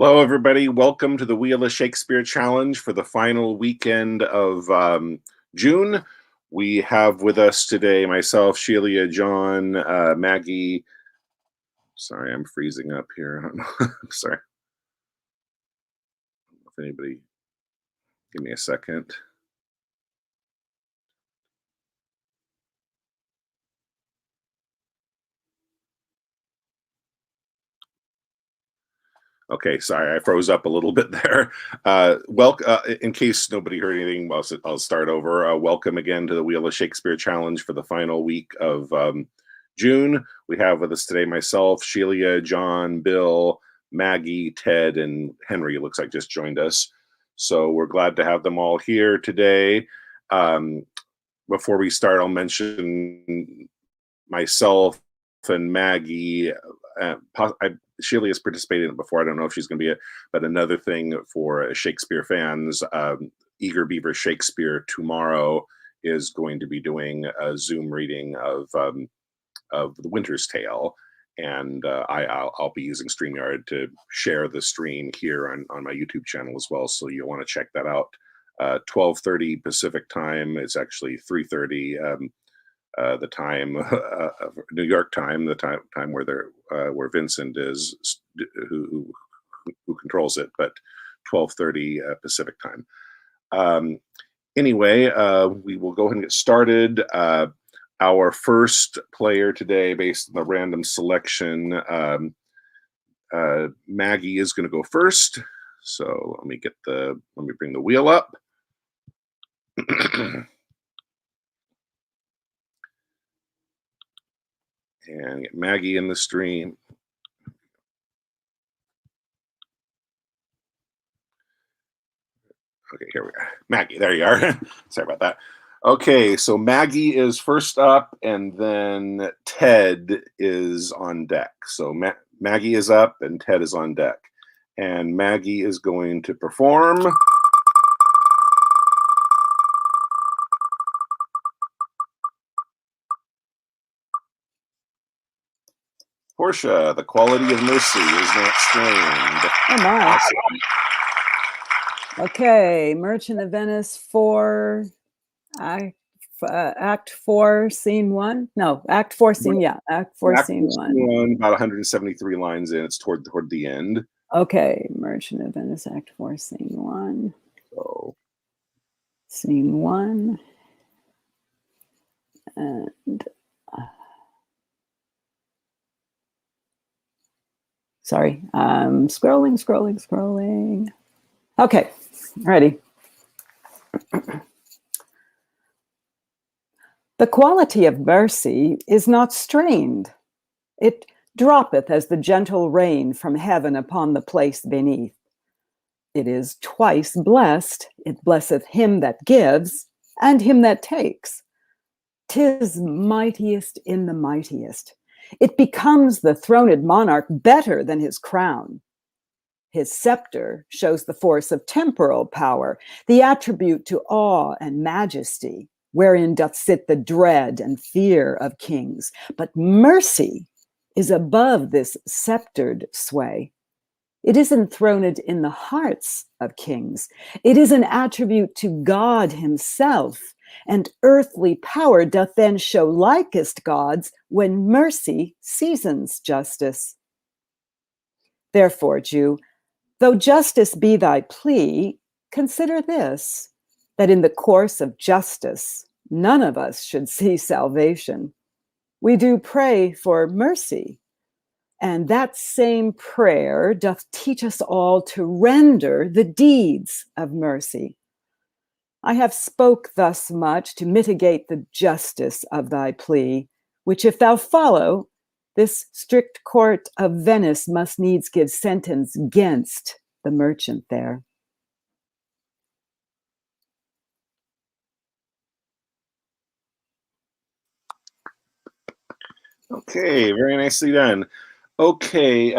Hello, everybody. Welcome to the Wheel of Shakespeare Challenge for the final weekend of June. We have with us today myself, Sheila, John, Maggie. Sorry, I'm freezing up here. I don't know. I'm sorry. If anybody, give me a second. Okay, sorry, I froze up a little bit there. In case nobody heard anything, I'll start over. Welcome again to the Wheel of Shakespeare Challenge for the final week of June. We have with us today myself, Sheila, John, Bill, Maggie, Ted, and Henry. Looks like just joined us. So we're glad to have them all here today. Before we start, I'll mention myself and Maggie. Sheila has participated in it before. I don't know if she's going to be but another thing for Shakespeare fans, Eager Beaver Shakespeare tomorrow is going to be doing a Zoom reading of The Winter's Tale, and I'll be using StreamYard to share the stream here on my YouTube channel as well. So you'll want to check that out. 12:30 Pacific time. It's actually 3:30. The time New York time, the time where Vincent is, who controls it, but 12:30 Pacific time. Anyway, we will go ahead and get started. Our first player today, based on the random selection, Maggie is going to go first. So let me bring the wheel up. And get Maggie in the stream. Okay, here we are. Maggie, there you are. Sorry about that. Okay, so Maggie is first up, and then Ted is on deck. So Maggie is up, and Ted is on deck. And Maggie is going to perform. Portia, the quality of mercy is not strained. Oh my. Awesome. Okay, Merchant of Venice 4, Act 4, Scene 1. No, Act 4, Scene, yeah, Act 4, Scene 1. About 173 lines in. It's toward the end. Okay, Merchant of Venice, Act 4, Scene 1. So, Scene 1. And... sorry, scrolling. Okay, ready. The quality of mercy is not strained. It droppeth as the gentle rain from heaven upon the place beneath. It is twice blessed. It blesseth him that gives and him that takes. 'Tis mightiest in the mightiest. It becomes the throned monarch better than his crown. His scepter shows the force of temporal power, the attribute to awe and majesty, wherein doth sit the dread and fear of kings. But mercy is above this sceptered sway. It is enthroned in the hearts of kings. It is an attribute to God himself, and earthly power doth then show likest gods when mercy seasons justice. Therefore, Jew, though justice be thy plea, consider this, that in the course of justice, none of us should see salvation. We do pray for mercy, and that same prayer doth teach us all to render the deeds of mercy. I have spoke thus much to mitigate the justice of thy plea, which if thou follow, this strict court of Venice must needs give sentence against the merchant there. Okay, very nicely done. Okay,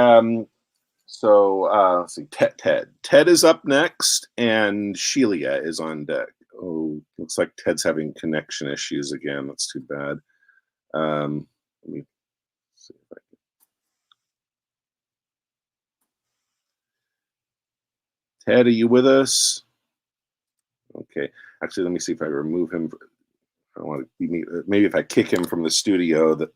so let's see, Ted is up next, and Sheila is on deck. Oh, looks like Ted's having connection issues again. That's too bad. Let me see if I Ted, are you with us? Okay. Actually, let me see if I remove him. I don't want to be, maybe if I kick him from the studio, that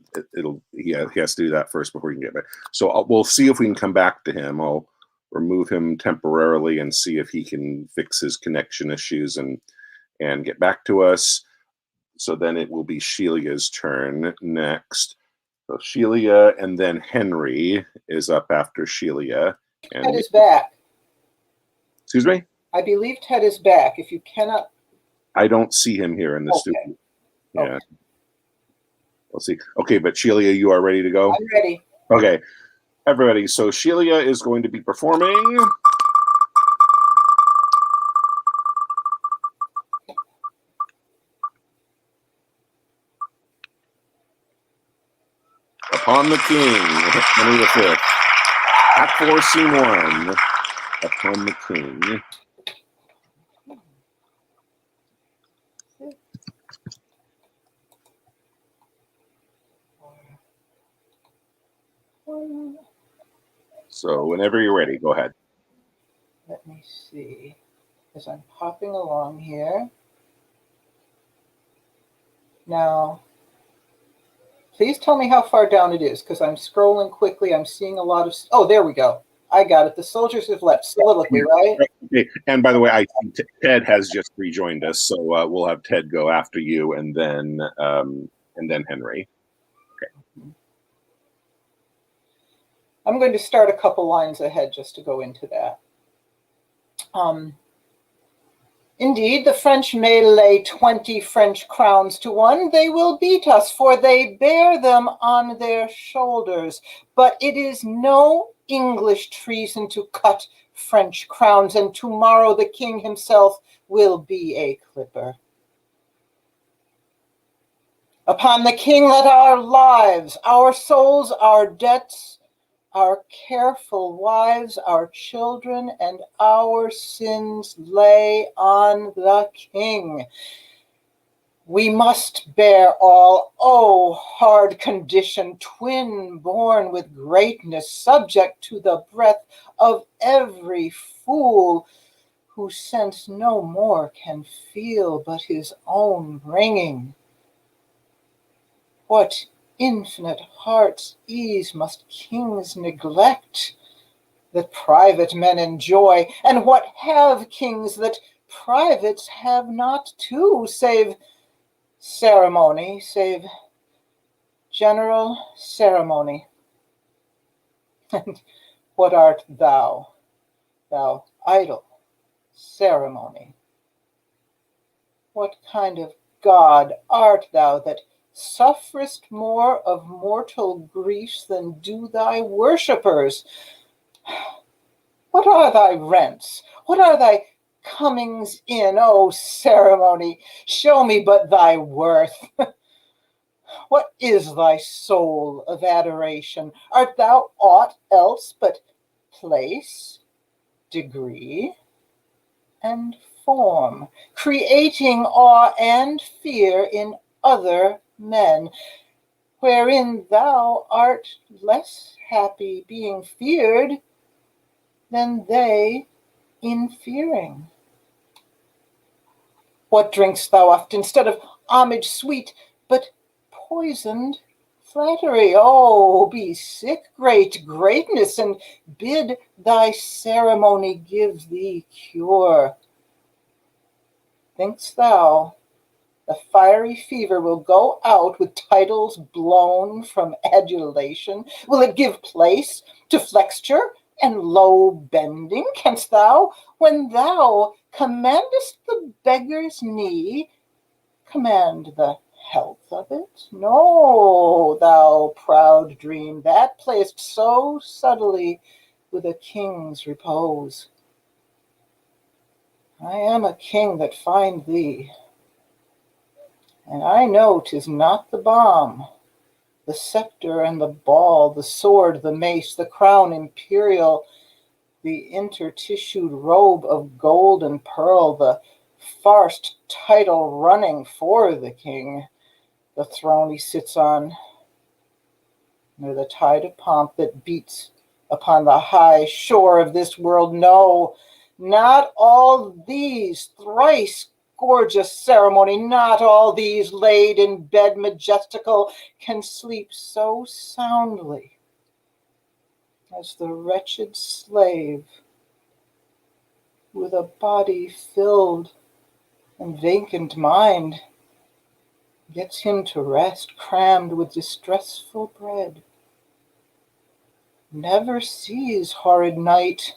he has to do that first before he can get back. So we'll see if we can come back to him. I'll remove him temporarily and see if he can fix his connection issues and get back to us. So then it will be Shelia's turn next. So Shelia, and then Henry is up after Shelia. And Ted is back. Excuse me? I believe Ted is back. If you cannot... I don't see him here in the studio. Yeah. Okay. We'll see. Okay, but Shelia, you are ready to go? I'm ready. Okay. Everybody, so Shelia is going to be performing. Upon the King, Henry V. Act 4, Scene 1. Upon the King. So whenever you're ready, go ahead. Let me see. As I'm hopping along here. Now, please tell me how far down it is, because I'm scrolling quickly. I'm seeing a lot of... Oh, there we go. I got it. The soldiers have left. Soliloquy, right? Okay. And by the way, I think Ted has just rejoined us, so we'll have Ted go after you, and then Henry. Okay. I'm going to start a couple lines ahead just to go into that. Indeed, the French may lay 20 French crowns to one. They will beat us, for they bear them on their shoulders. But it is no English treason to cut French crowns, and tomorrow the king himself will be a clipper. Upon the king let our lives, our souls, our debts, our careful wives, our children, and our sins lay on the king. We must bear all, oh, hard condition, twin born with greatness, subject to the breath of every fool, whose sense no more can feel but his own bringing. What infinite heart's ease must kings neglect that private men enjoy, and what have kings that privates have not too, save ceremony, save general ceremony? And what art thou, thou idle ceremony? What kind of God art thou that sufferest more of mortal griefs than do thy worshippers? What are thy rents? What are thy comings in, O ceremony? Show me but thy worth. What is thy soul of adoration? Art thou aught else but place, degree, and form, creating awe and fear in other men, wherein thou art less happy being feared than they in fearing? What drinkst thou oft instead of homage sweet, but poisoned flattery? Oh, be sick great greatness, and bid thy ceremony give thee cure. Think'st thou the fiery fever will go out with titles blown from adulation? Will it give place to flexure and low bending? Canst thou, when thou commandest the beggar's knee, command the health of it? No, thou proud dream, that playest so subtly with a king's repose. I am a king that find thee, and I know 'tis not the balm, the scepter and the ball, the sword, the mace, the crown imperial, the intertissued robe of gold and pearl, the farsed title running for the king, the throne he sits on, nor the tide of pomp that beats upon the high shore of this world. No, Not all these thrice gorgeous ceremony, not all these laid in bed majestical, can sleep so soundly as the wretched slave with a body filled and vacant mind gets him to rest, crammed with distressful bread. Never sees horrid night,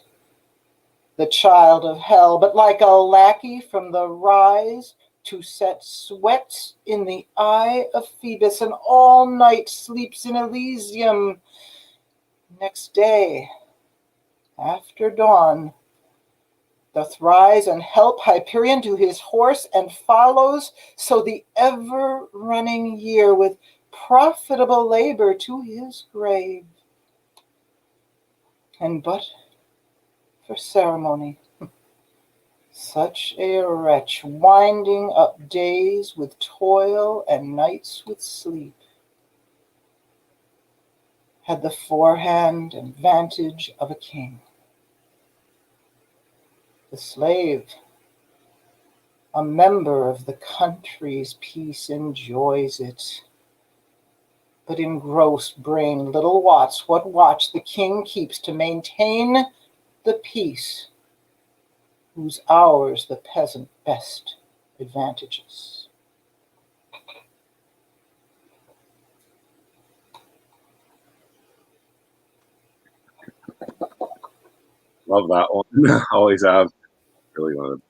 the child of hell, but like a lackey from the rise to set sweats in the eye of Phoebus, and all night sleeps in Elysium. Next day, after dawn, doth rise and help Hyperion to his horse, and follows so the ever-running year with profitable labor to his grave. And but for ceremony, such a wretch, winding up days with toil and nights with sleep, had the forehand and vantage of a king. The slave, a member of the country's peace, enjoys it, but engrossed brain little wots what watch the king keeps to maintain the peace, whose hours the peasant best advantages. Love that one. Always have. Really want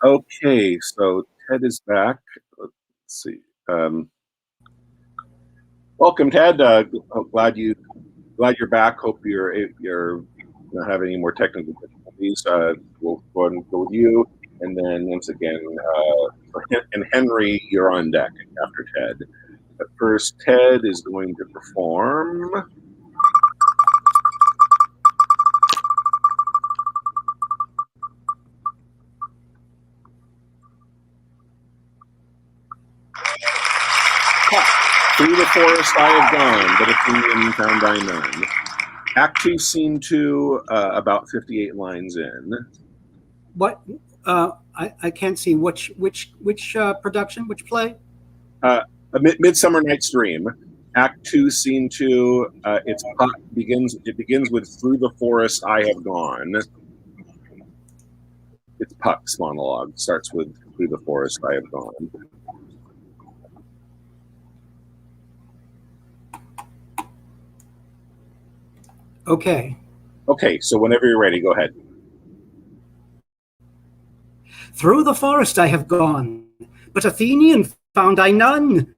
to. Okay, so Ted is back. Let's see. Welcome, Ted. Glad you're back. Hope you're not having any more technical difficulties. We'll go ahead and go with you, and then once again, and Henry, you're on deck after Ted. But first, Ted is going to perform. Through the forest I have gone, but Athenian found I none. Act 2, Scene 2, about 58 lines in. What? I can't see which production, which play? A Midsummer Night's Dream. Act 2, Scene 2. It begins with "Through the forest I have gone." It's Puck's monologue. Starts with "Through the forest I have gone." Okay. Okay, so whenever you're ready, go ahead. Through the forest I have gone, but Athenian found I none,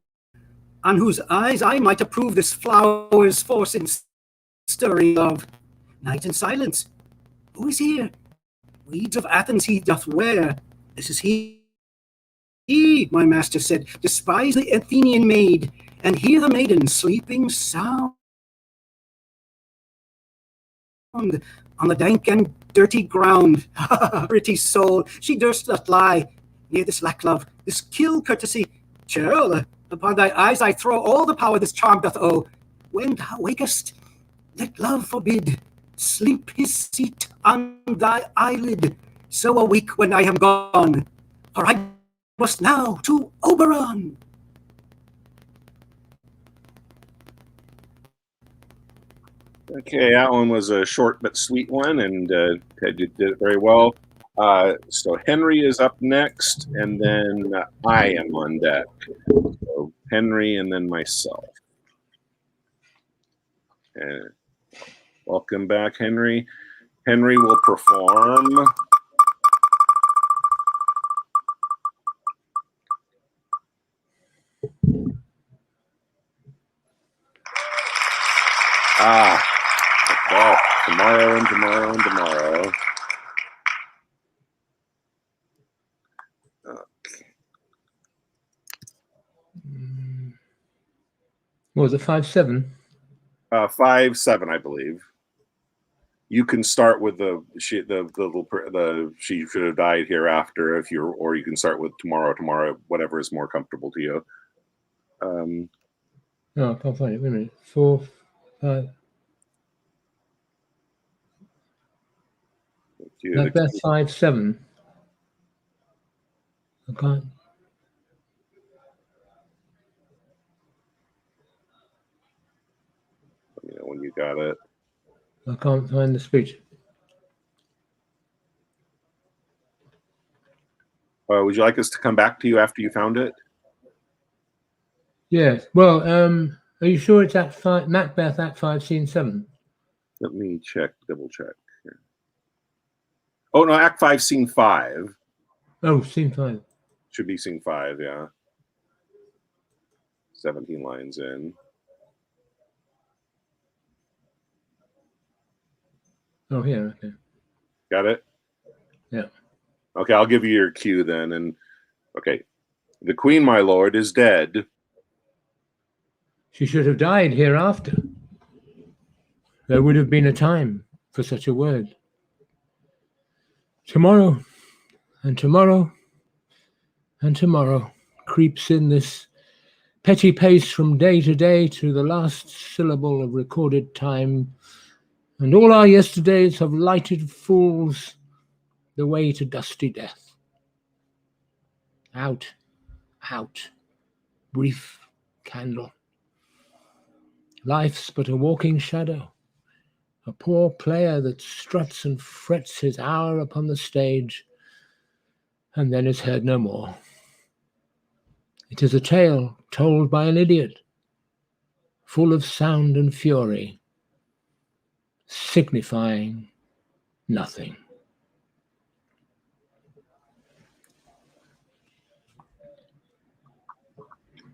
on whose eyes I might approve this flower's force in stirring love. Night and silence. Who is here? Weeds of Athens he doth wear. This is he. He, my master said, despise the Athenian maid, and hear the maiden sleeping sound on the dank and dirty ground. Pretty soul, she durst not lie near this lack love, this kill courtesy. Churl, upon thy eyes I throw all the power this charm doth owe. When thou wakest, let love forbid sleep his seat on thy eyelid. So awake when I am gone, for I must now to Oberon. Okay, that one was a short but sweet one, and Ted did it very well. So Henry is up next, and then I am on deck. So Henry, and then myself. And welcome back, Henry. Henry will perform. Well, tomorrow and tomorrow and tomorrow. What was it, 5/7? 5/7, I believe. You can start with the she should have died hereafter if you're, or you can start with tomorrow, whatever is more comfortable to you. No, I can't find it. Wait a minute. 4, 5. Thank you the Macbeth cue. 5-7. I can't. Let me know when you got it. I can't find the speech. Would you like us to come back to you after you found it? Yes. Well, are you sure it's Act 5, Macbeth Act 5, Scene 7? Let me check, double check. Here. Oh no, Act 5, Scene 5. Oh, Scene 5. Should be Scene 5, yeah. 17 lines in. Oh, here. Okay. Got it? Yeah. Okay, I'll give you your cue then. And okay, the Queen, my lord, is dead. She should have died hereafter. There would have been a time for such a word. Tomorrow, and tomorrow, and tomorrow creeps in this petty pace from day to day to the last syllable of recorded time, and all our yesterdays have lighted fools the way to dusty death. Out, out, brief candle. Life's but a walking shadow, a poor player that struts and frets his hour upon the stage, and then is heard no more. It is a tale told by an idiot, full of sound and fury, signifying nothing.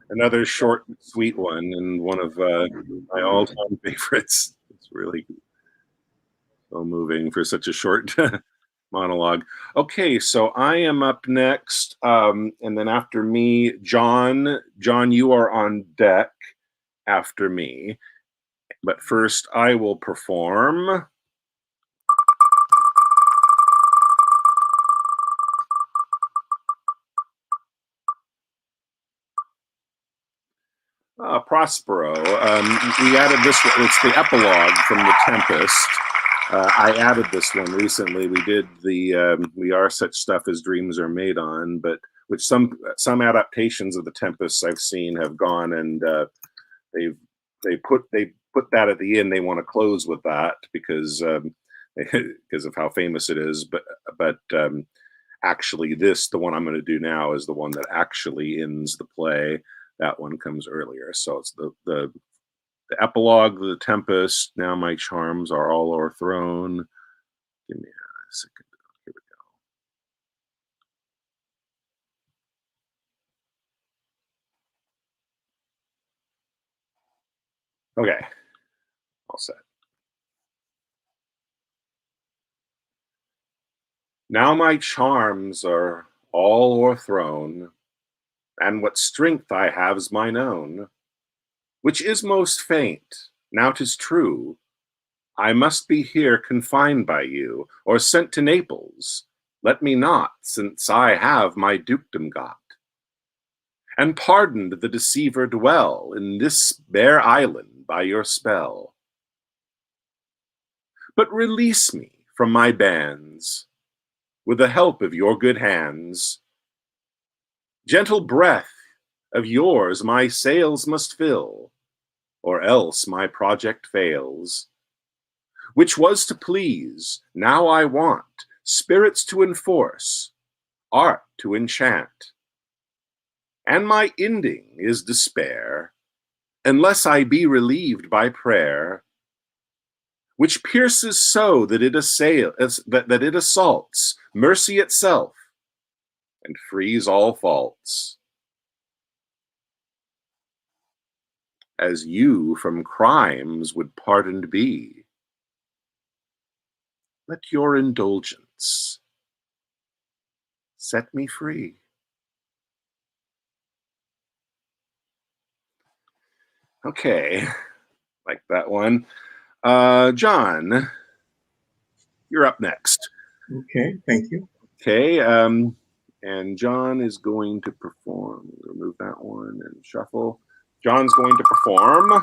Another short, sweet one, and one of my all-time favorites. It's really so moving for such a short monologue. Okay, so I am up next, and then after me, John. John, you are on deck after me. But first, I will perform. Prospero. We added this one. It's the epilogue from The Tempest. I added this one recently. We did the "We Are Such Stuff as Dreams Are Made On," but which some adaptations of The Tempest I've seen have gone and they put that at the end. They want to close with that because because of how famous it is. But actually, the one I'm going to do now is the one that actually ends the play. That one comes earlier. So it's the epilogue of The Tempest. Now my charms are all o'erthrown. Give me a second. Here we go. Okay. All set. Now my charms are all o'erthrown, and what strength I have's mine own. Which is most faint, now 'tis true, I must be here confined by you, or sent to Naples. Let me not, since I have my dukedom got. And pardoned the deceiver dwell in this bare island by your spell. But release me from my bands, with the help of your good hands. Gentle breath of yours my sails must fill, or else my project fails. Which was to please, now I want, spirits to enforce, art to enchant. And my ending is despair, unless I be relieved by prayer, which pierces so that it assaults mercy itself, and frees all faults. As you from crimes would pardoned be, let your indulgence set me free. Okay, like that one. John, you're up next. Okay, thank you. Okay, and John is going to perform. Remove that one and shuffle. John's going to perform.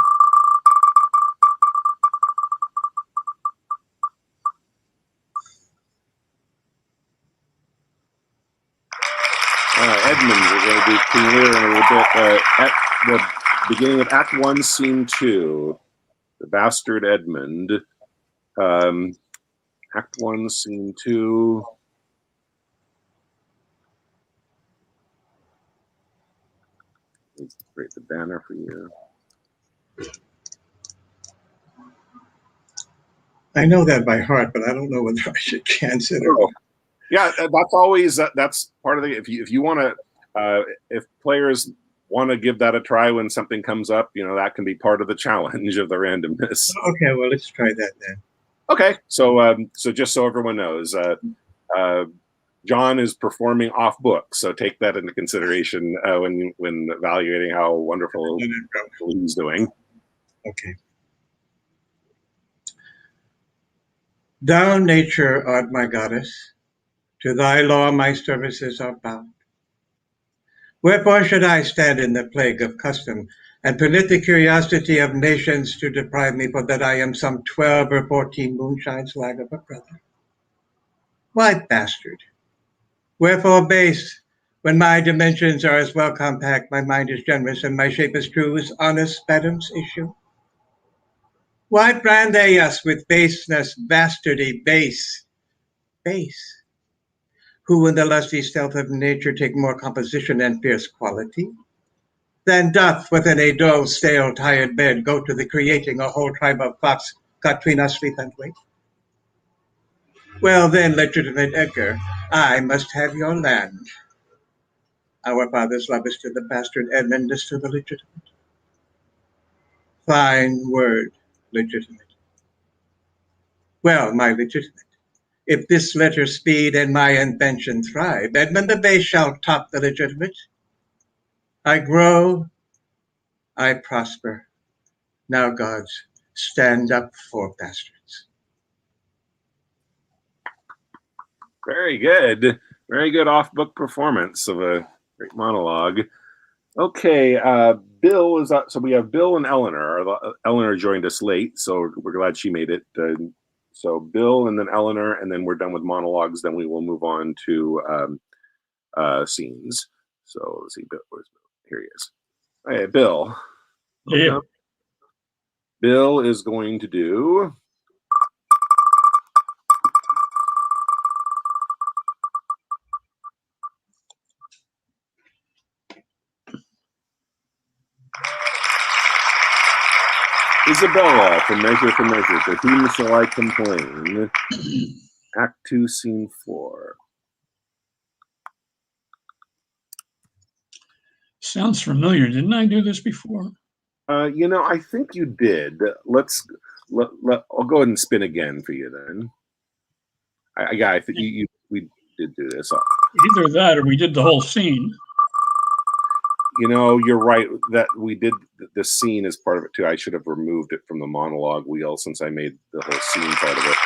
King Lear in a little bit. At the beginning of Act 1, Scene 2, the bastard Edmund. Act 1, Scene 2. Let's create the banner for you. I know that by heart, but I don't know whether I should consider. Oh. Yeah, that's always that's part of the. If you want to, if players want to give that a try when something comes up, that can be part of the challenge of the randomness. Okay, well, let's try that then. Okay, so just so everyone knows, John is performing off book, so take that into consideration when evaluating how wonderful he's doing. Okay. Thou, nature, art my goddess. To thy law my services are bound. Wherefore should I stand in the plague of custom, and permit the curiosity of nations to deprive me, for that I am some 12 or 14 moonshines lag of a brother? Why, bastard? Wherefore base, when my dimensions are as well compact, my mind is generous, and my shape is true as honest Adam's issue? Why brand they us with baseness, bastardy, base? Who in the lusty stealth of nature take more composition and fierce quality, than doth within a dull, stale, tired bed go to the creating a whole tribe of fox got between us sleep and wake? Well then, legitimate Edgar, I must have your land. Our father's love is to the bastard, Edmund is to the legitimate. Fine word, legitimate. Well, my legitimate, if this letter speed and my invention thrive, Edmund the base shall top the legitimate. I grow, I prosper. Now, gods, stand up for bastards. Very good. Very good off-book performance of a great monologue. Okay, Bill is up. So we have Bill and Eleanor. Eleanor joined us late, so we're glad she made it. So Bill and then Eleanor, and then we're done with monologues. Then we will move on to scenes. So let's see, Bill. Where's Bill? Here he is. Hey, Bill. Yeah. Bill is going to do. Isabella from Measure for Measure. To whom shall I complain? Act 2, Scene 4. Sounds familiar. Didn't I do this before? I think you did. I'll go ahead and spin again for you then. I think we did do this. Either that or we did the whole scene. You're right that we did the scene as part of it too. I should have removed it from the monologue wheel since I made the whole scene part of it.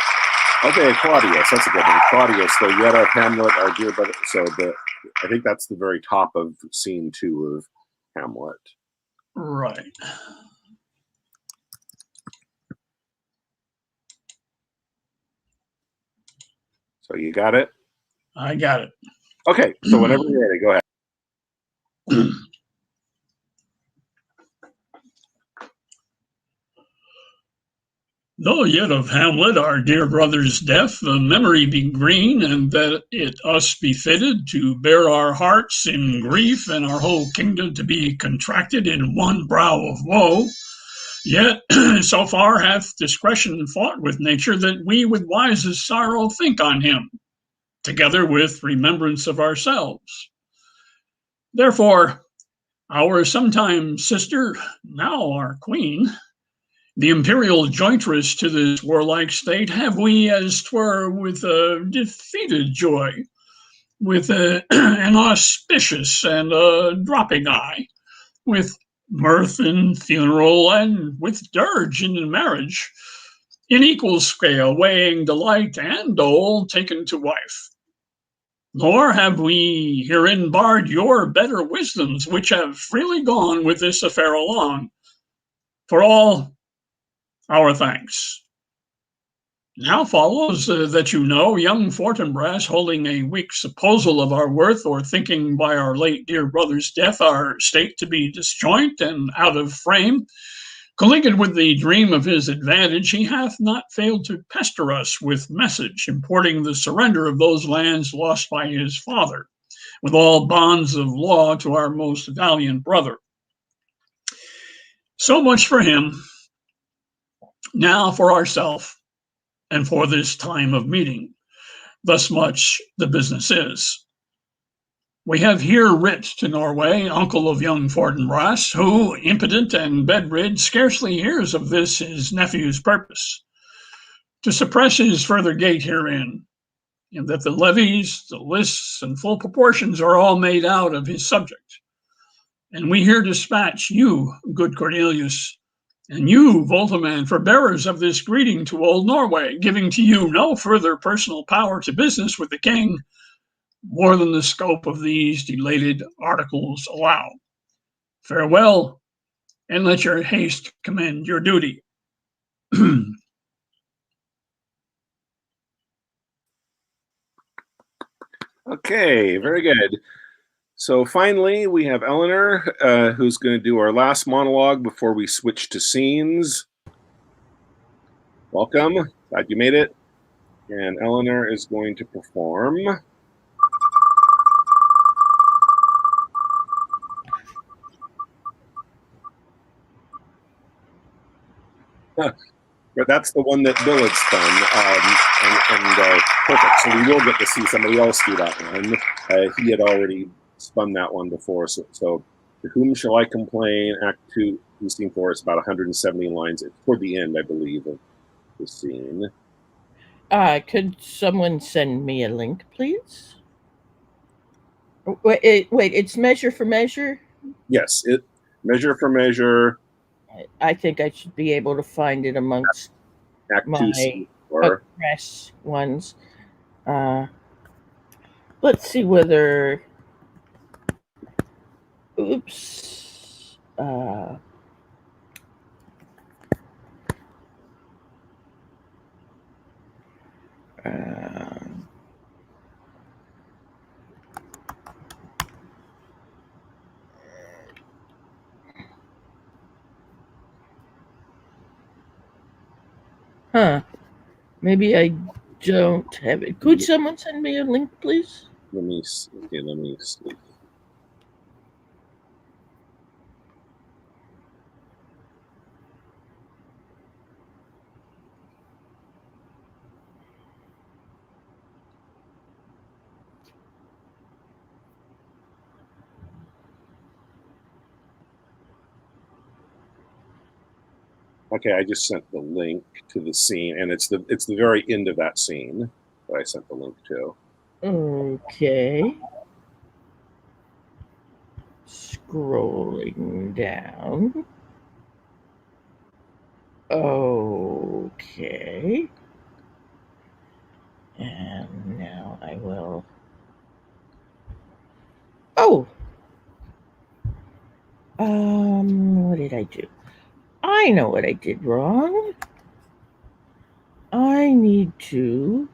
Okay, Claudius, that's a good one. Claudius, the yet of Hamlet, our dear brother. So I think that's the very top of Scene 2 of Hamlet. Right. So you got it? I got it. Okay, so whenever you're ready, go ahead. Though yet of Hamlet, our dear brother's death, the memory be green, and that it us be fitted to bear our hearts in grief, and our whole kingdom to be contracted in one brow of woe, yet so far hath discretion fought with nature, that we with wisest sorrow think on him, together with remembrance of ourselves. Therefore, our sometime sister, now our queen, the imperial jointress to this warlike state, have we, as 'twere, with a defeated joy, with an auspicious and a dropping eye, with mirth in funeral, and with dirge in marriage, in equal scale, weighing delight and dole, taken to wife. Nor have we herein barred your better wisdoms, which have freely gone with this affair along. For all, our thanks. Now follows that you know young Fortinbras, holding a weak supposal of our worth, or thinking by our late dear brother's death our state to be disjoint and out of frame, colleagued with the dream of his advantage, he hath not failed to pester us with message, importing the surrender of those lands lost by his father, with all bonds of law to our most valiant brother. So much for him. Now for ourself, and for this time of meeting. Thus much the business is. We have here writ to Norway, uncle of young Fortinbras, who, impotent and bedrid, scarcely hears of this his nephew's purpose, to suppress his further gait herein, and that the levies, the lists, and full proportions are all made out of his subject. And we here dispatch you, good Cornelius, and you, Voltaman, for bearers of this greeting to old Norway, giving to you no further personal power to business with the king, more than the scope of these delated articles allow. Farewell, and let your haste commend your duty. Okay, very good. So finally, we have Eleanor, who's going to do our last monologue before we switch to scenes. Welcome. Glad you made it. And Eleanor is going to perform. But that's the one that Bill had spun, perfect. So we will get to see somebody else do that one. He had already spun that one before. So to whom shall I complain? Act 2, Scene 4 is about 170 lines. It's toward the end, I believe, of the scene. Could someone send me a link, please? Wait, it's measure for measure? Yes, measure for measure. I think I should be able to find it amongst Act 2, my Scene 4. press ones. Let's see whether... Oops. Maybe I don't have it. Could someone send me a link, please? Let me see. Okay, I just sent the link to the scene, and it's the very end of that scene that I sent the link to. Okay. Scrolling down. Okay. And now I will... Oh! What did I do? I know what I did wrong. I need to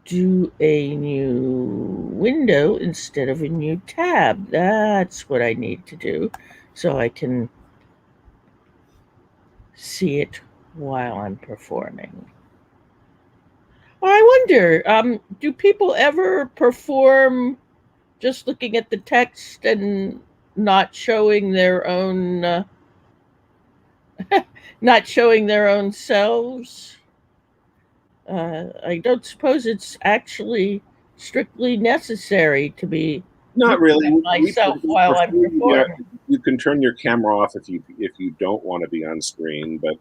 do a new window instead of a new tab. That's what I need to do so I can see it while I'm performing. I wonder, do people ever perform just looking at the text and not showing their own not showing their own selves? I don't suppose it's actually strictly necessary to be Not really. myself while I'm performing. You can turn your camera off if you don't want to be on screen, but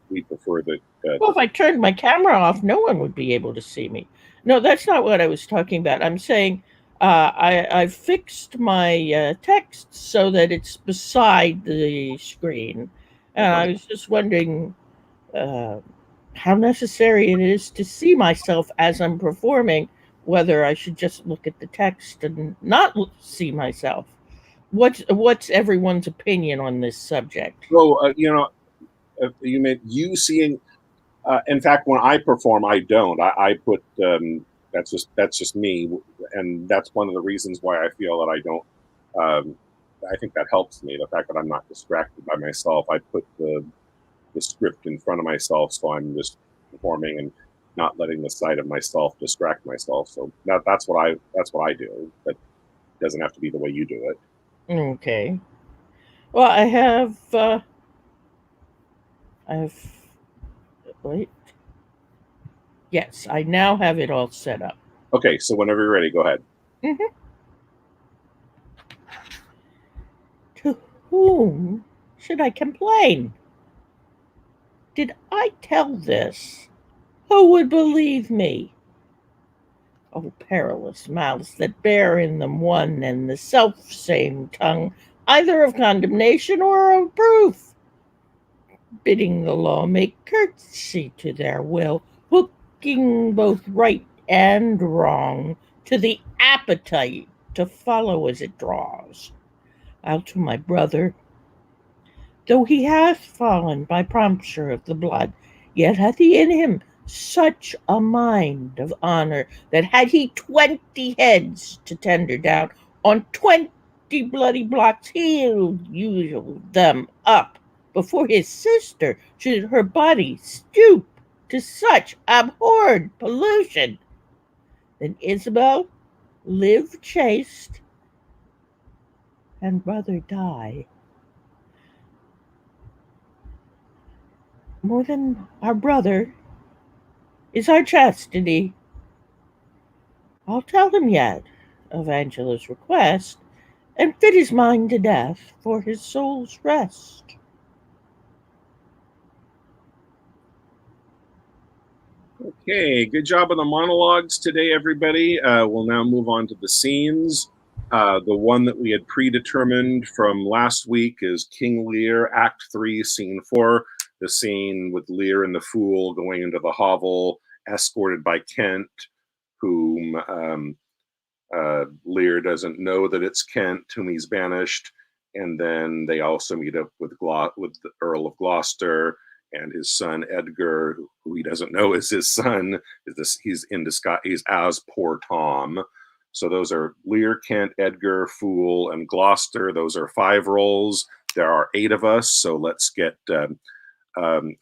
we prefer that. Well, if I turned my camera off, no one would be able to see me. No, that's not what I was talking about. I'm saying I fixed my text so that it's beside the screen, and I was just wondering how necessary it is to see myself as I'm performing, whether I should just look at the text and not see myself. What's everyone's opinion on this subject? So, you meant you seeing. In fact, when I perform, I don't. I put that's just me, and that's one of the reasons why I feel that I don't. I think that helps me. The fact that I'm not distracted by myself. I put the script in front of myself, so I'm just performing and not letting the sight of myself distract myself. So that's what I do. That doesn't have to be the way you do it. Okay. Well, I have, wait. Yes, I now have it all set up. Okay, so whenever you're ready, go ahead. Mhm. To whom should I complain? Did I tell this? Who would believe me? O perilous mouths that bear in them one and the self-same tongue, either of condemnation or of proof, bidding the law make courtesy to their will, hooking both right and wrong to the appetite to follow as it draws. I'll to my brother, though he hath fallen by prompture of the blood, yet hath he in him such a mind of honour that had he 20 heads to tender down, on 20 bloody blocks he'll yield them up before his sister should her body stoop to such abhorred pollution. Then Isabel live chaste, and brother die. More than our brother is our chastity. I'll tell him yet of Angela's request, and fit his mind to death for his soul's rest. Okay, good job on the monologues today, everybody. We'll now move on to the scenes. The one that we had predetermined from last week is King Lear, Act 3, Scene 4. The scene with Lear and the Fool going into the hovel, escorted by Kent, whom Lear doesn't know that it's Kent, whom he's banished. And then they also meet up with the Earl of Gloucester and his son Edgar, who he doesn't know is his son. He's in disguise. He's as poor Tom. So those are Lear, Kent, Edgar, Fool, and Gloucester. Those are 5 roles. There are 8 of us, so let's get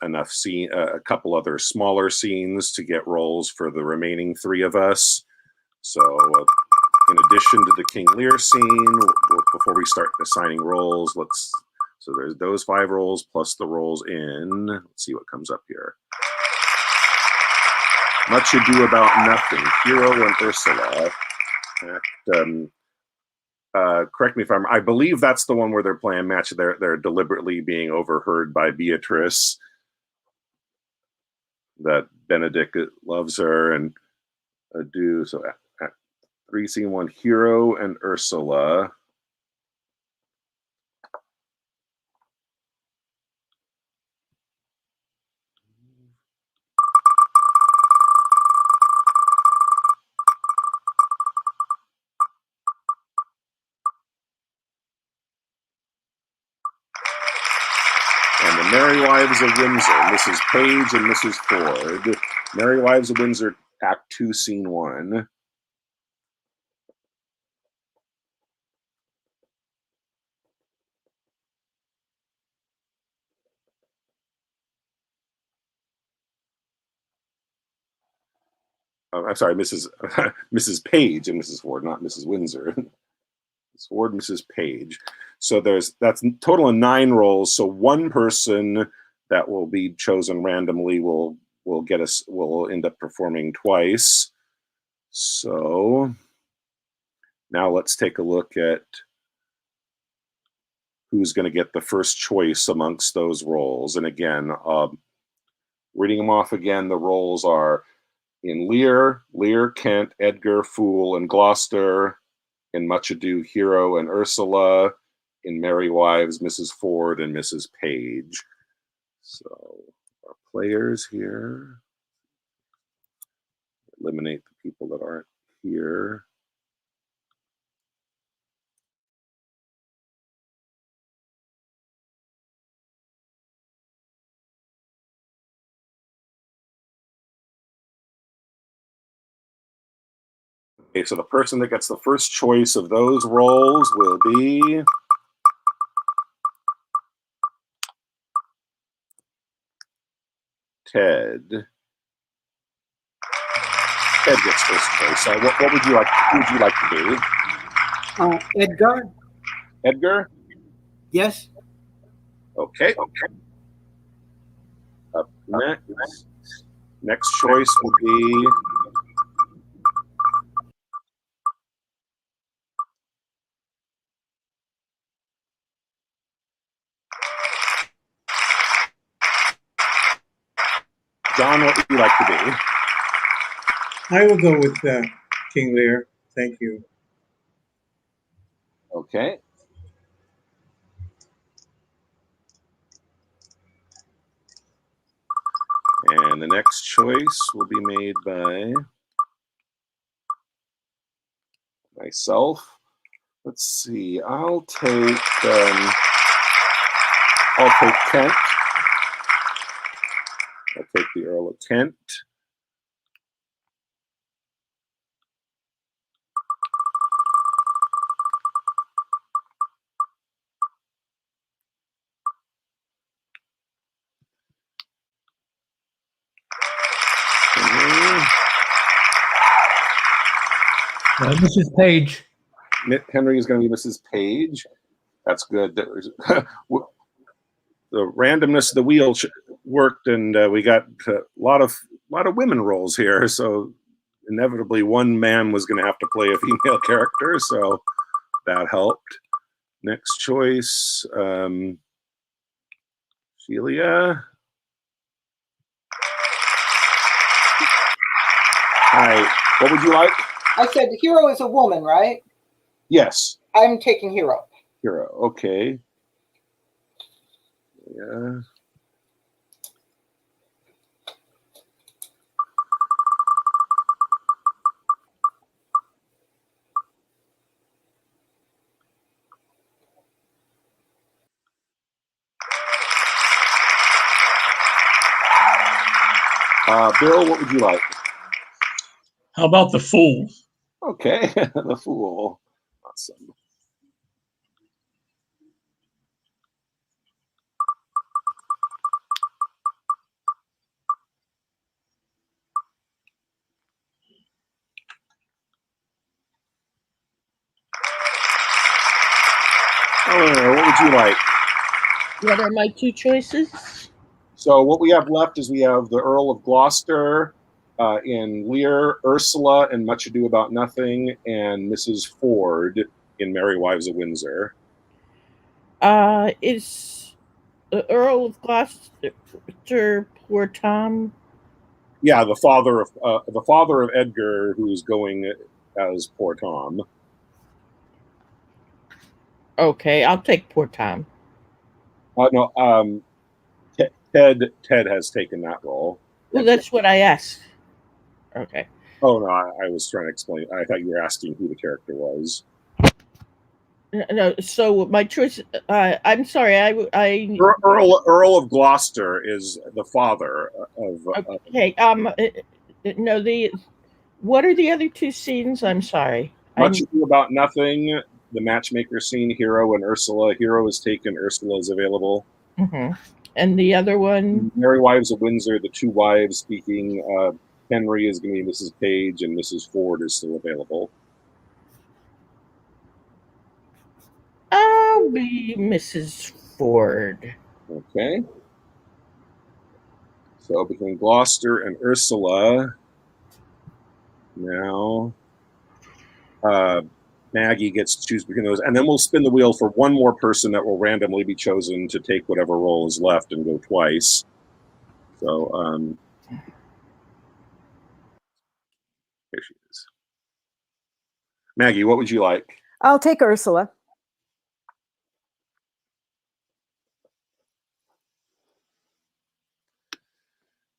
enough scene, a couple other smaller scenes to get roles for the remaining 3 of us. So in addition to the King Lear scene, before we start assigning roles, so there's those 5 roles plus the roles in, let's see what comes up here. Much Ado About Nothing, Hero and Ursula. Correct me if I believe that's the one where they're playing match. They're deliberately being overheard by Beatrice, that Benedict loves her, and Ado. So at 3, scene 1, Hero and Ursula. And the Merry Wives of Windsor, Mrs. Page and Mrs. Ford. Merry Wives of Windsor, Act 2, Scene 1. I'm sorry, Mrs. Page and Mrs. Ford, not Mrs. Windsor. Mrs. Ford, Mrs. Page. So that's a total of 9 roles. So one person that will be chosen randomly will end up performing twice. So now let's take a look at who's going to get the first choice amongst those roles. And again, reading them off again, the roles are in Lear, Kent, Edgar, Fool, and Gloucester. In Much Ado, Hero and Ursula. In Merry Wives, Mrs. Ford and Mrs. Page. So our players here. Eliminate the people that aren't here. Okay, so the person that gets the first choice of those roles will be Ted. Ted gets first choice. What would you like? Who would you like to be? Edgar? Edgar? Yes? Okay. Up next. Next choice will be John. What would you like to be? I will go with King Lear. Thank you. Okay. And the next choice will be made by myself. Let's see. I'll take Kent. I'll take the Earl of Kent. Mrs. Page. Henry is going to be Mrs. Page. That's good. The randomness of the wheel worked, and we got a lot of women roles here. So inevitably, one man was going to have to play a female character. So that helped. Next choice, Celia. Hi. What would you like? I said the hero is a woman, right? Yes. I'm taking hero. Hero. Okay. Yeah. Bill, what would you like? How about the Fool? Okay, the Fool. Awesome. Eleanor, what would you like? What are my two choices? So what we have left is we have the Earl of Gloucester in Lear, Ursula in Much Ado About Nothing, and Mrs. Ford in Merry Wives of Windsor. Is the Earl of Gloucester poor Tom? Yeah, the father of Edgar, who's going as poor Tom. Okay, I'll take poor Tom. No, Ted has taken that role. Well, that's what I asked. Okay. Oh no, I was trying to explain. I thought you were asking who the character was. No, so my choice. I'm sorry. Earl of Gloucester is the father of. Okay. No. What are the other two scenes? I'm sorry. Much Ado About Nothing, the matchmaker scene. Hero and Ursula. Hero is taken. Ursula is available. Mm-hmm. And the other one, Merry Wives of Windsor. The two wives speaking. Henry is going to be Mrs. Page, and Mrs. Ford is still available. I'll be Mrs. Ford. Okay. So between Gloucester and Ursula, now Maggie gets to choose between those, and then we'll spin the wheel for one more person that will randomly be chosen to take whatever role is left and go twice. So here she is. Maggie, what would you like? I'll take Ursula.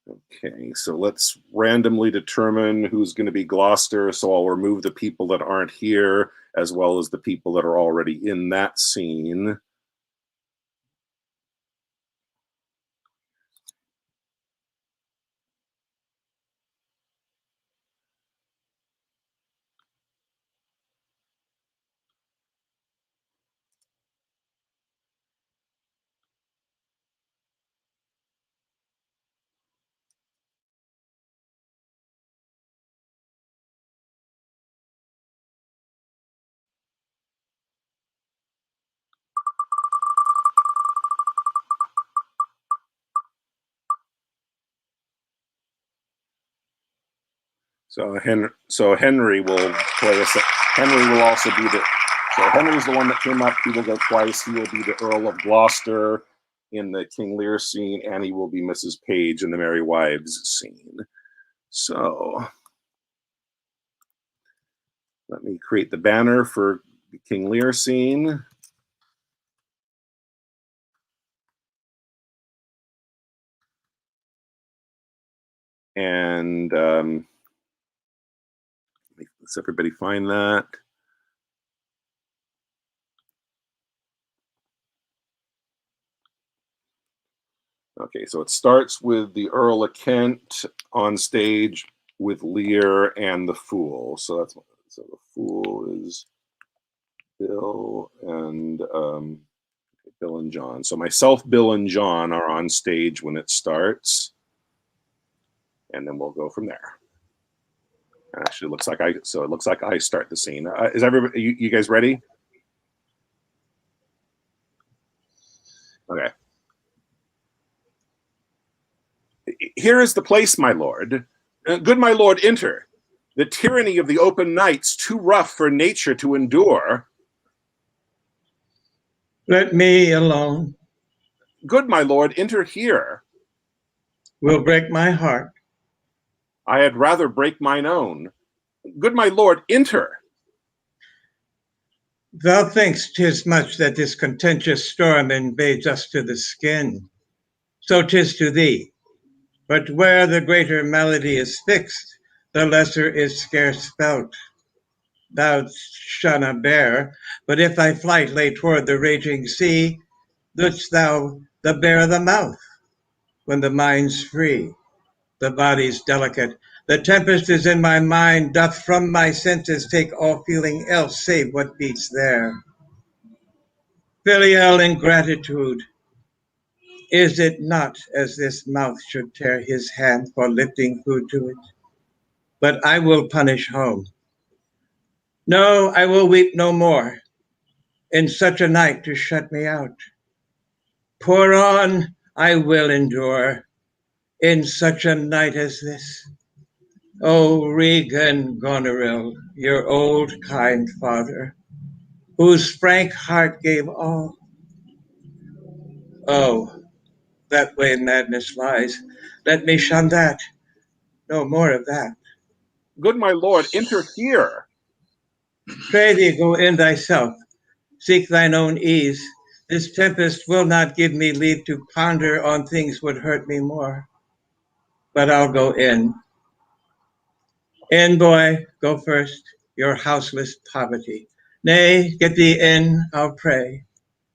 Okay, so let's randomly determine who's going to be Gloucester. So I'll remove the people that aren't here, as well as the people that are already in that scene. So Henry will play us. Henry will also be the. So Henry's the one that came up. He will go twice. He will be the Earl of Gloucester in the King Lear scene, and he will be Mrs. Page in the Merry Wives scene. So let me create the banner for the King Lear scene. And let's everybody find that. Okay, so it starts with the Earl of Kent on stage with Lear and the Fool. So that's so the Fool is Bill and John. So myself, Bill, and John are on stage when it starts, and then we'll go from there. Actually, it looks like I start the scene. Is everybody? You guys ready? Okay. Here is the place, my lord. Good my lord, enter. The tyranny of the open night's too rough for nature to endure. Let me alone. Good my lord, enter here. Will break my heart. I had rather break mine own. Good my lord, enter. Thou think'st 'tis much that this contentious storm invades us to the skin. So 'tis to thee. But where the greater malady is fixed, the lesser is scarce felt. Thou shouldna bear, but if thy flight lay toward the raging sea, couldst thou the bear the mouth? When the mind's free, the body's delicate, the tempest is in my mind, doth from my senses take all feeling else save what beats there. Filial ingratitude, is it not as this mouth should tear his hand for lifting food to it? But I will punish home. No, I will weep no more, in such a night to shut me out. Pour on, I will endure, in such a night as this. O Regan Goneril, your old kind father, whose frank heart gave all. Oh, that way madness lies. Let me shun that. No more of that. Good my lord, enter here. Pray thee, go in thyself. Seek thine own ease. This tempest will not give me leave to ponder on things would hurt me more. But I'll go in. In, boy, go first, your houseless poverty. Nay, get thee in, I'll pray,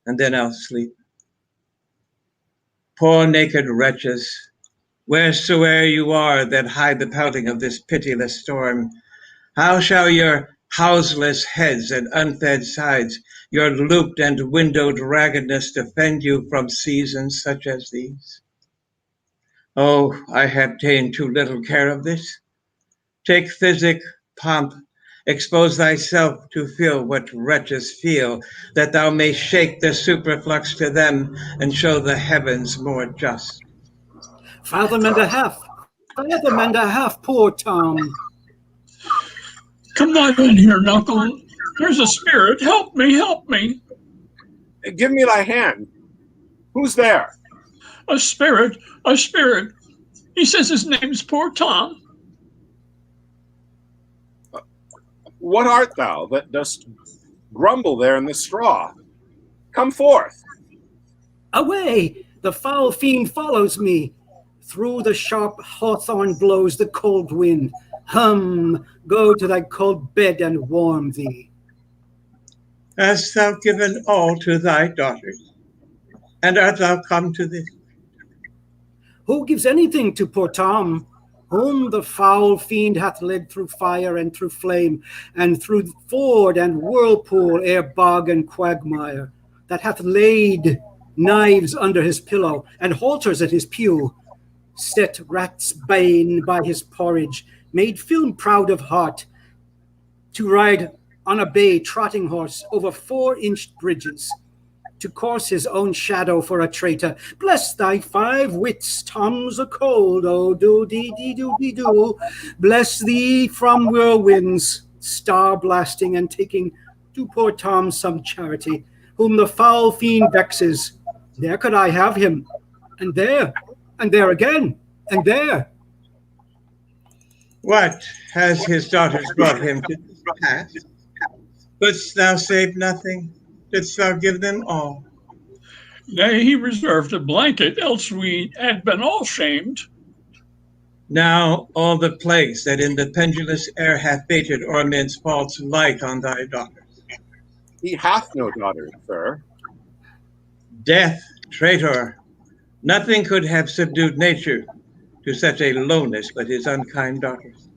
and then I'll sleep. Poor naked wretches, wheresoe'er you are that hide the pelting of this pitiless storm, how shall your houseless heads and unfed sides, your looped and windowed raggedness defend you from seasons such as these? Oh, I have ta'en too little care of this. Take physic, pomp, expose thyself to feel what wretches feel, that thou mayst shake the superflux to them and show the heavens more just. Fathom and a half, poor Tom. Come on in here, Knuckle. There's a spirit. Help me, help me. Give me thy hand. Who's there? A spirit, a spirit. He says his name's Poor Tom. What art thou that dost grumble there in the straw? Come forth. Away! The foul fiend follows me. Through the sharp hawthorn blows the cold wind. Hum, go to thy cold bed and warm thee. Hast thou given all to thy daughters? And art thou come to this? Who gives anything to poor Tom, whom the foul fiend hath led through fire and through flame, and through ford and whirlpool, ere bog and quagmire, that hath laid knives under his pillow and halters at his pew, set rat's bane by his porridge, made film proud of heart, to ride on a bay trotting horse over 4-inch bridges, to course his own shadow for a traitor. Bless thy 5 wits, Tom's a cold, oh do dee dee do dee do. Bless thee from whirlwinds, star blasting and taking. Do poor Tom some charity, whom the foul fiend vexes. There could I have him, and there again, and there. What has his daughters brought him to this pass? Couldst thou save nothing? Didst thou give them all? Nay, he reserved a blanket, else we had been all shamed. Now all the plagues that in the pendulous air hath baited o'er men's faults light on thy daughters. He hath no daughters, sir. Death, traitor, nothing could have subdued nature to such a lowness but his unkind daughters.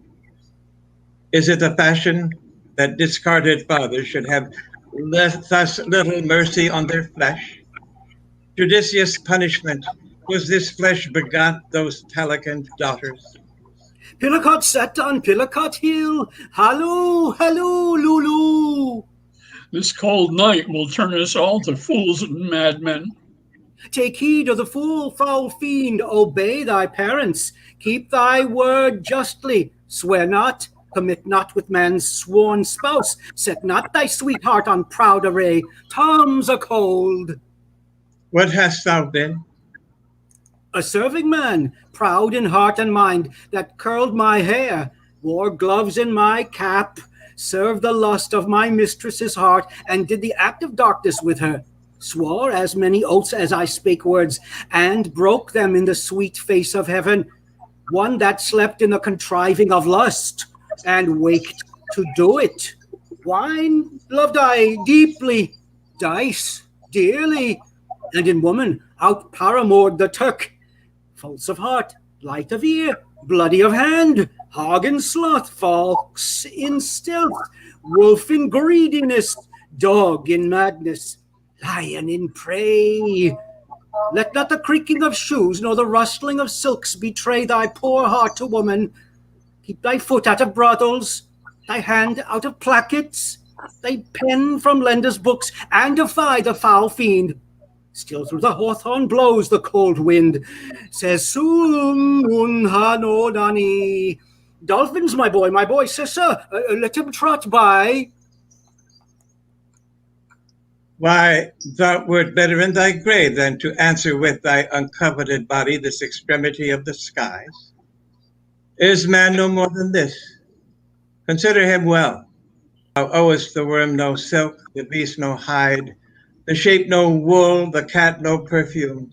Is it the fashion that discarded fathers should have thus little mercy on their flesh? Judicious punishment, was this flesh begot those Pelican daughters? Pillicott sat on Pillicott Hill, halloo, halloo, lulu. This cold night will turn us all to fools and madmen. Take heed of the fool, foul fiend, obey thy parents, keep thy word justly, swear not, commit not with man's sworn spouse, set not thy sweetheart on proud array, Tom's a cold. What hast thou been? A serving man, proud in heart and mind, that curled my hair, wore gloves in my cap, served the lust of my mistress's heart, and did the act of darkness with her, swore as many oaths as I spake words, and broke them in the sweet face of heaven, one that slept in the contriving of lust, and waked to do it. Wine loved I deeply, dice dearly, and in woman out paramored the Turk, false of heart, light of ear, bloody of hand, hog in sloth, fox in stealth, wolf in greediness, dog in madness, lion in prey. Let not the creaking of shoes nor the rustling of silks betray thy poor heart to woman. Keep thy foot out of brothels, thy hand out of plackets, thy pen from lenders' books, and defy the foul fiend. Still through the hawthorn blows the cold wind, says Sum Unhanodani. Dolphins, my boy, sister, let him trot by. Why, thou wert better in thy grave than to answer with thy uncoveted body this extremity of the skies. Is man no more than this? Consider him well. Thou owest the worm no silk, the beast no hide, the sheep no wool, the cat no perfume.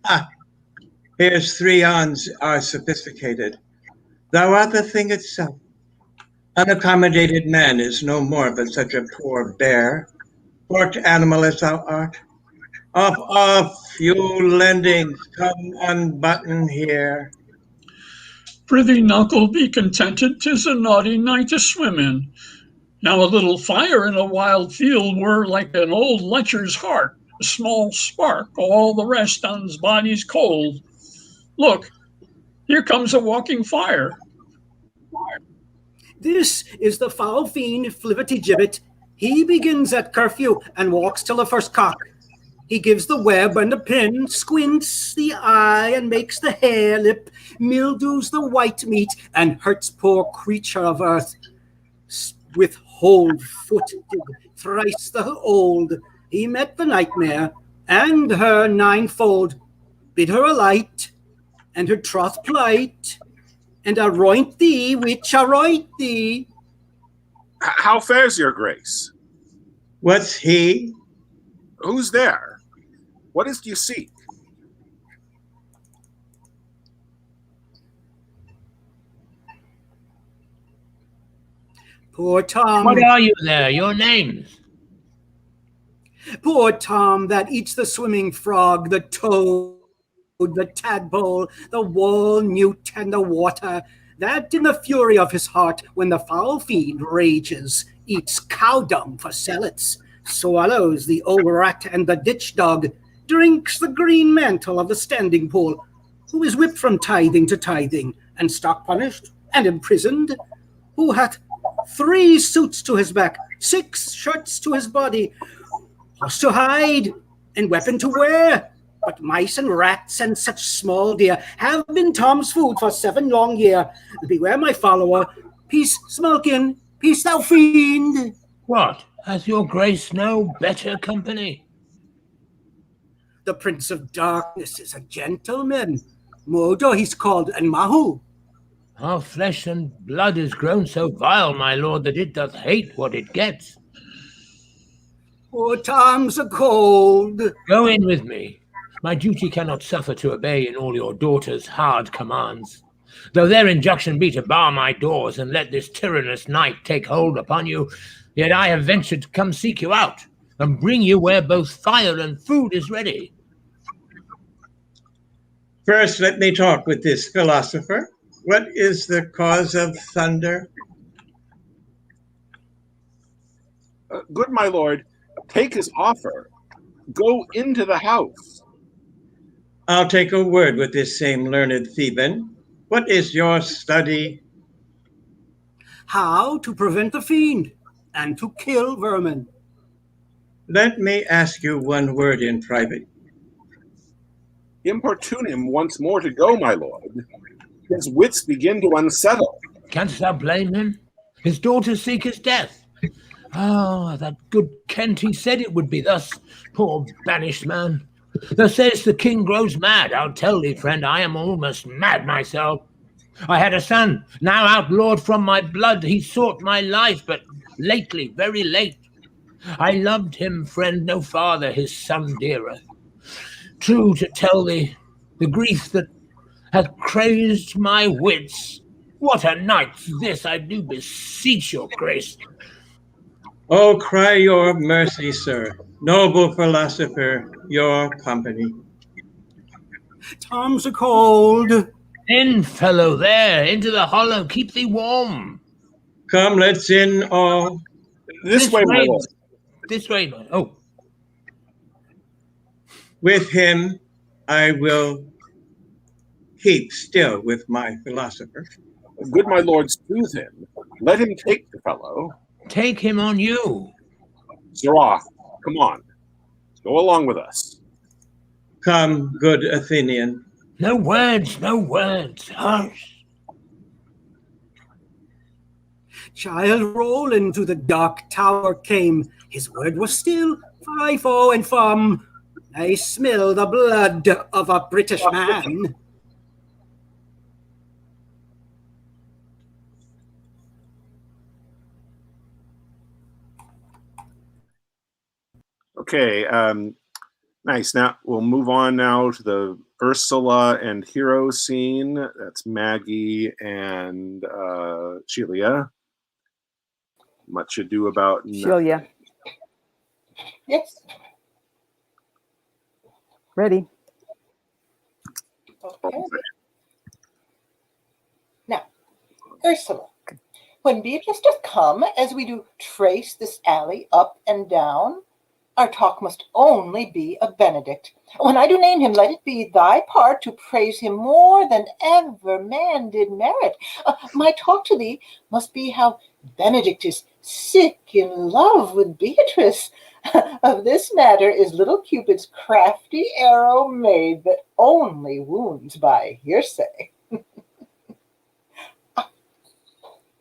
Ah, here's 3 ons are sophisticated. Thou art the thing itself. Unaccommodated man is no more but such a poor bear, porked animal as thou art. Off, you lendings, come unbutton here. Prithee, Knuckle, be contented, 'tis a naughty night to swim in. Now a little fire in a wild field were like an old lecher's heart, a small spark, all the rest on's body's cold. Look, here comes a walking fire. This is the foul fiend Flibberty-Gibbet. He begins at curfew and walks till the first cock. He gives the web and the pin, squints the eye and makes the hare lip, mildews the white meat and hurts poor creature of earth. With whole-footed, thrice the old, he met the nightmare and her ninefold, bid her alight and her troth plight, and aroint thee which aroint thee. How fares your grace? What's he? Who's there? What is you seek? Poor Tom. What are you there? Your names? Poor Tom that eats the swimming frog, the toad, the tadpole, the wall newt, and the water, that in the fury of his heart, when the foul fiend rages, eats cow dung for salads, swallows the old rat and the ditch dog, drinks the green mantle of the standing pool, who is whipped from tithing to tithing, and stock punished and imprisoned, who hath 3 suits to his back, 6 shirts to his body, horse to hide, and weapon to wear. But mice and rats and such small deer have been Tom's food for 7 long year. Beware, my follower. Peace, Smokin. Peace, thou fiend. What? Hath your grace no better company? The Prince of Darkness is a gentleman. Modo he's called, and Mahu. Our flesh and blood is grown so vile, my lord, that it doth hate what it gets. Oh, Tom's a cold. Go in with me. My duty cannot suffer to obey in all your daughter's hard commands. Though their injunction be to bar my doors and let this tyrannous night take hold upon you, yet I have ventured to come seek you out and bring you where both fire and food is ready. First, let me talk with this philosopher. What is the cause of thunder? Good my lord, take his offer. Go into the house. I'll take a word with this same learned Theban. What is your study? How to prevent the fiend and to kill vermin. Let me ask you one word in private. Importune him once more to go, my lord. His wits begin to unsettle. Canst thou blame him? His daughters seek his death. Ah, that good Kent, he said it would be thus, poor banished man. Thou sayest the king grows mad. I'll tell thee, friend, I am almost mad myself. I had a son, now outlawed from my blood. He sought my life, but lately, very late. I loved him, friend, no father, his son dearer. True to tell thee, the grief that hath crazed my wits. What a night's this, I do beseech your grace. Oh, cry your mercy, sir. Noble philosopher, your company. Tom's a cold. In, fellow, there, into the hollow, keep thee warm. Come, let's in all. This way, my lord. This way, my. Oh. With him, I will keep still with my philosopher. Good my lord, soothe him. Let him take the fellow. Take him on you. Sirrah, come on. Go along with us. Come, good Athenian. No words, no words. Hush. Child rolling to the dark tower came. His word was still, FIFO and FUM. I smell the blood of a British man. Okay, nice. Now we'll move on now to the Ursula and Hero scene. That's Maggie and Shelia. Much ado about Shelia. Yes. Ready. Okay. Now, Ursula, when Beatrice doth come, as we do trace this alley up and down, our talk must only be of Benedict. When I do name him, let it be thy part to praise him more than ever man did merit. My talk to thee must be how Benedict is sick in love with Beatrice. Of this matter is little Cupid's crafty arrow made that only wounds by hearsay.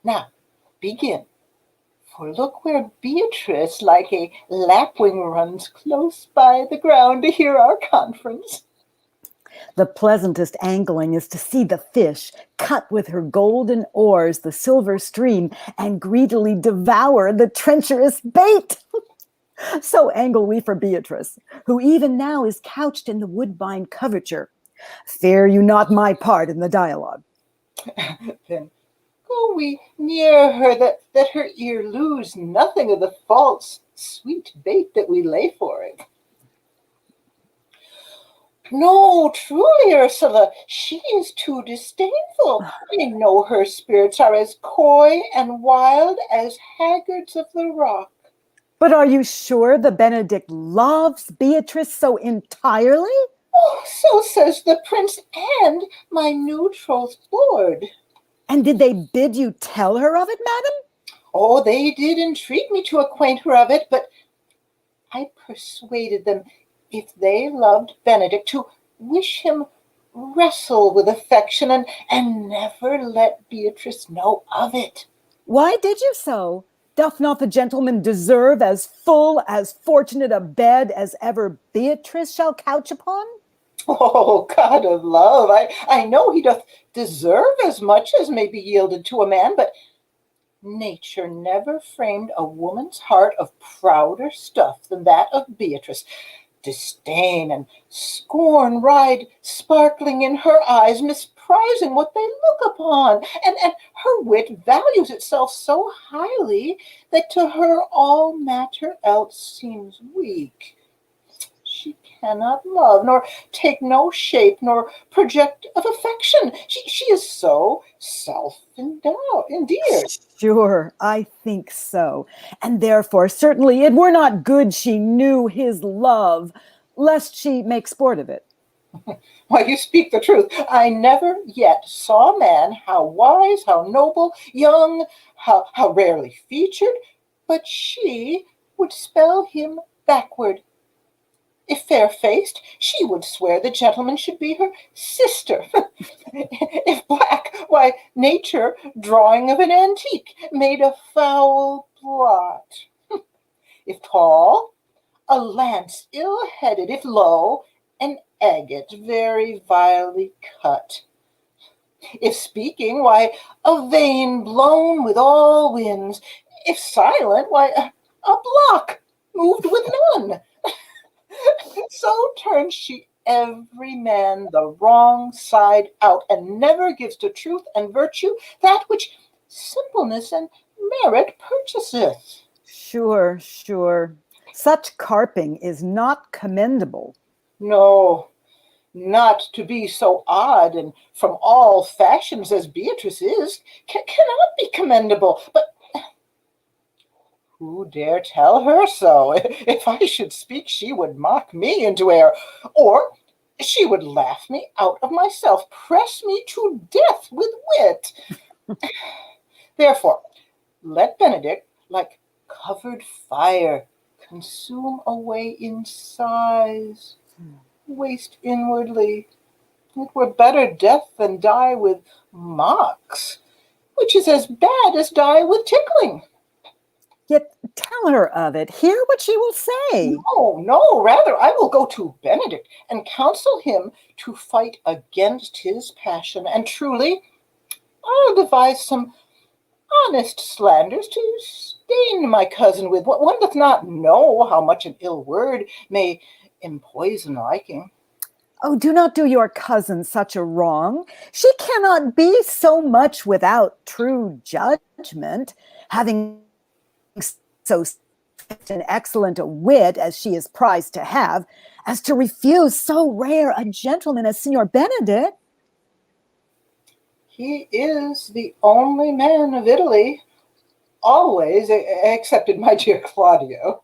Now, begin. For look where Beatrice, like a lapwing, runs close by the ground to hear our conference. The pleasantest angling is to see the fish cut with her golden oars the silver stream and greedily devour the treacherous bait. So angle we for Beatrice, who even now is couched in the woodbine coverture. Fear you not my part in the dialogue. Then go we near her, that her ear lose nothing of the false sweet bait that we lay for it. No, truly, Ursula, she is too disdainful. I know her spirits are as coy and wild as haggards of the rock. But are you sure the Benedict loves Beatrice so entirely? Oh, so says the prince and my new troth lord. And did they bid you tell her of it, madam? Oh, they did entreat me to acquaint her of it, but I persuaded them if they loved Benedict, to wish him wrestle with affection and never let Beatrice know of it. Why did you so? Doth not the gentleman deserve as full, as fortunate a bed as ever Beatrice shall couch upon? Oh, God of love, I know he doth deserve as much as may be yielded to a man, but nature never framed a woman's heart of prouder stuff than that of Beatrice. Disdain and scorn ride sparkling in her eyes, misprizing what they look upon, and her wit values itself so highly that to her all matter else seems weak. She cannot love, nor take no shape, nor project of affection. She is so endeared. Sure, I think so. And therefore, certainly it were not good she knew his love, lest she make sport of it. Why, you speak the truth. I never yet saw a man, how wise, how noble, young, how rarely featured, but she would spell him backward. If fair-faced, she would swear the gentleman should be her sister. If black, why, nature, drawing of an antique, made a foul blot. If tall, a lance ill-headed. If low, an agate very vilely cut. If speaking, why, a vein blown with all winds. If silent, why, a block moved with none. So turns she every man the wrong side out, and never gives to truth and virtue that which simpleness and merit purchaseth. Sure. Such carping is not commendable. No, not to be so odd and from all fashions as Beatrice is, cannot be commendable. But who dare tell her so? If I should speak, she would mock me into air, or she would laugh me out of myself, press me to death with wit. Therefore, let Benedict, like covered fire, consume away in sighs, waste inwardly. It were better death than die with mocks, which is as bad as die with tickling. Yet tell her of it. Hear what she will say. No, rather I will go to Benedict and counsel him to fight against his passion, and truly I'll devise some honest slanders to stain my cousin with. One doth not know how much an ill word may empoison liking. Oh, do not do your cousin such a wrong. She cannot be so much without true judgment, having so swift and excellent a wit as she is prized to have, as to refuse so rare a gentleman as Signor Benedict. He is the only man of Italy, always excepted my dear Claudio.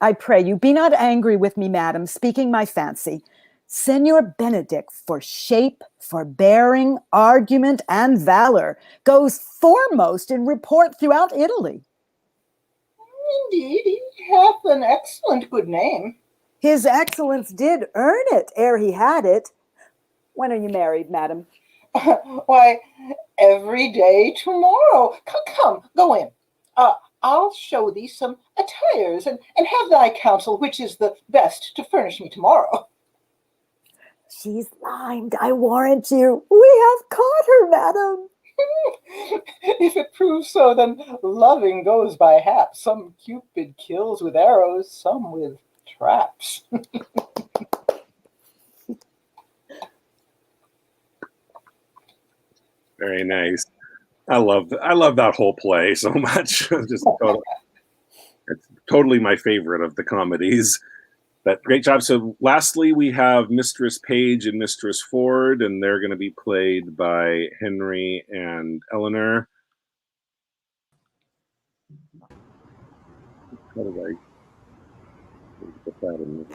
I pray you, be not angry with me, madam, speaking my fancy. Signor Benedict, for shape, for bearing, argument, and valor, goes foremost in report throughout Italy. Indeed, he hath an excellent good name. His excellence did earn it ere he had it. When are you married, madam? Why, every day tomorrow. Come, go in. I'll show thee some attires, and have thy counsel which is the best to furnish me tomorrow. She's limed, I warrant you. We have caught her, madam. If it proves so, then loving goes by hap. Some Cupid kills with arrows, some with traps. Very nice. I love that whole play so much. It's totally my favorite of the comedies. But great job. So lastly, we have Mistress Page and Mistress Ford, and they're going to be played by Henry and Eleanor. How do I put that in?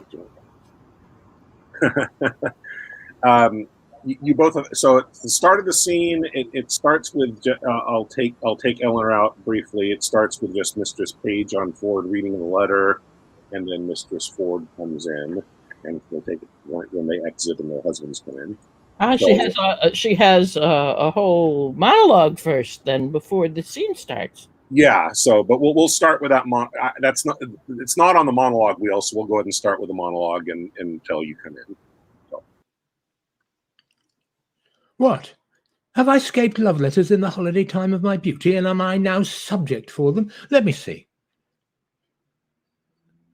You both have, so at the start of the scene, it starts with I'll take Eleanor out briefly. It starts with just Mistress Page on Ford reading the letter, and then Mistress Ford comes in. and they'll take it when they exit and their husbands come in. Ah, she has a whole monologue first, then before the scene starts. Yeah. So, but we'll start with that. It's not on the monologue wheel, so we'll go ahead and start with the monologue until you come in. So. What? Have I escaped love letters in the holiday time of my beauty, and am I now subject for them? Let me see.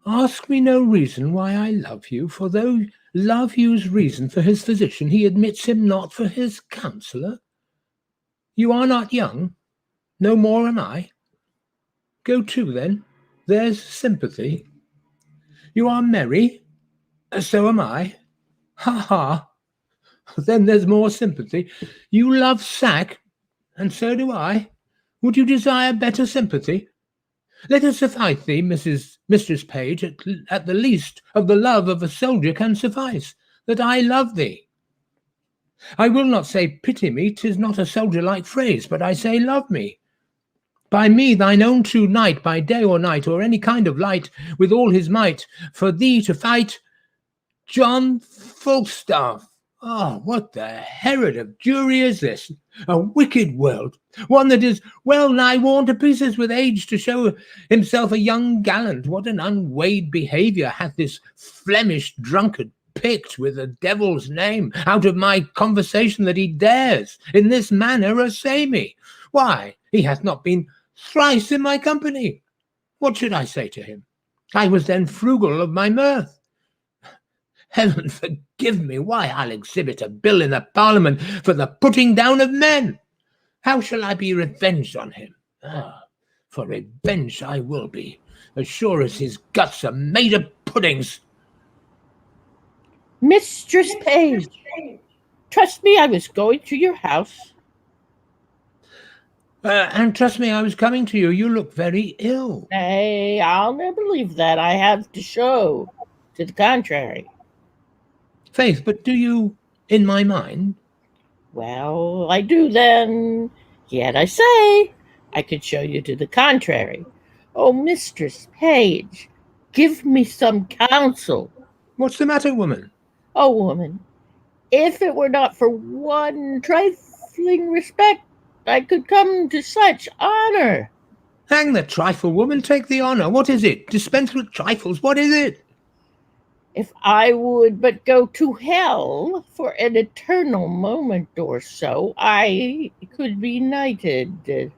Ask me no reason why I love you, for though love use reason for his physician, he admits him not for his counsellor. You are not young, no more am I. Go to, then, there's sympathy. You are merry, so am I. Ha ha, then there's more sympathy. You love sack, and so do I. Would you desire better sympathy? Let it suffice thee, Mistress Page, at the least of the love of a soldier can suffice, that I love thee. I will not say pity me, 'tis not a soldier-like phrase, but I say love me. By me, thine own true knight, by day or night, or any kind of light, with all his might, for thee to fight, John Falstaff. Oh, what the Herod of Jewry is this? A wicked world, one that is well nigh worn to pieces with age to show himself a young gallant. What an unweighed behaviour hath this Flemish drunkard picked with the devil's name out of my conversation, that he dares in this manner assay me. Why, he hath not been thrice in my company. What should I say to him? I was then frugal of my mirth. Heaven forgive me, why I'll exhibit a bill in the Parliament for the putting down of men. How shall I be revenged on him? Ah, for revenge I will be, as sure as his guts are made of puddings. Mistress Page, trust me, I was going to your house. And trust me, I was coming to you. You look very ill. Nay, I'll never believe that. I have to show to the contrary. Faith, but do you, in my mind? Well, I do then. Yet I say, I could show you to the contrary. Oh, Mistress Page, give me some counsel. What's the matter, woman? Oh, woman, if it were not for one trifling respect, I could come to such honor. Hang the trifle, woman, take the honor. What is it? Dispense with trifles, what is it? If I would but go to hell for an eternal moment or so, I could be knighted.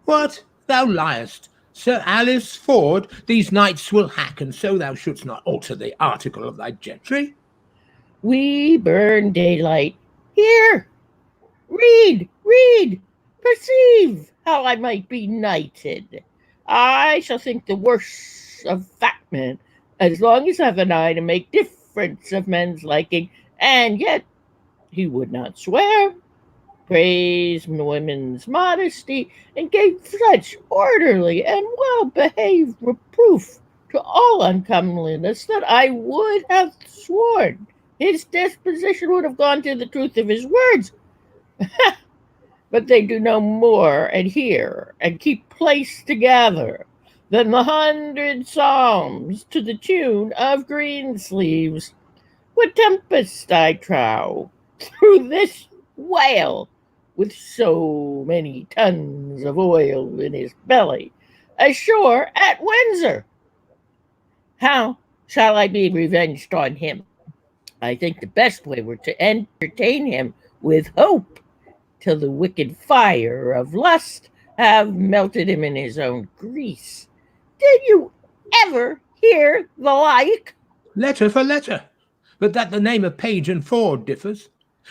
What? Thou liest. Sir Alice Ford, these knights will hack, and so thou shouldst not alter the article of thy gentry. We burn daylight. Here, read, perceive how I might be knighted. I shall think the worse of fat men, as long as I have an eye to make difference of men's liking, and yet he would not swear, praise women's modesty, and gave such orderly and well-behaved reproof to all uncomeliness that I would have sworn his disposition would have gone to the truth of his words. But they do no more adhere and keep place together than the 100 psalms to the tune of Greensleeves. What tempest, I trow, through this whale, with so many tons of oil in his belly, ashore at Windsor? How shall I be revenged on him? I think the best way were to entertain him with hope, till the wicked fire of lust have melted him in his own grease. Did you ever hear the like? Letter for letter, but that the name of Page and Ford differs.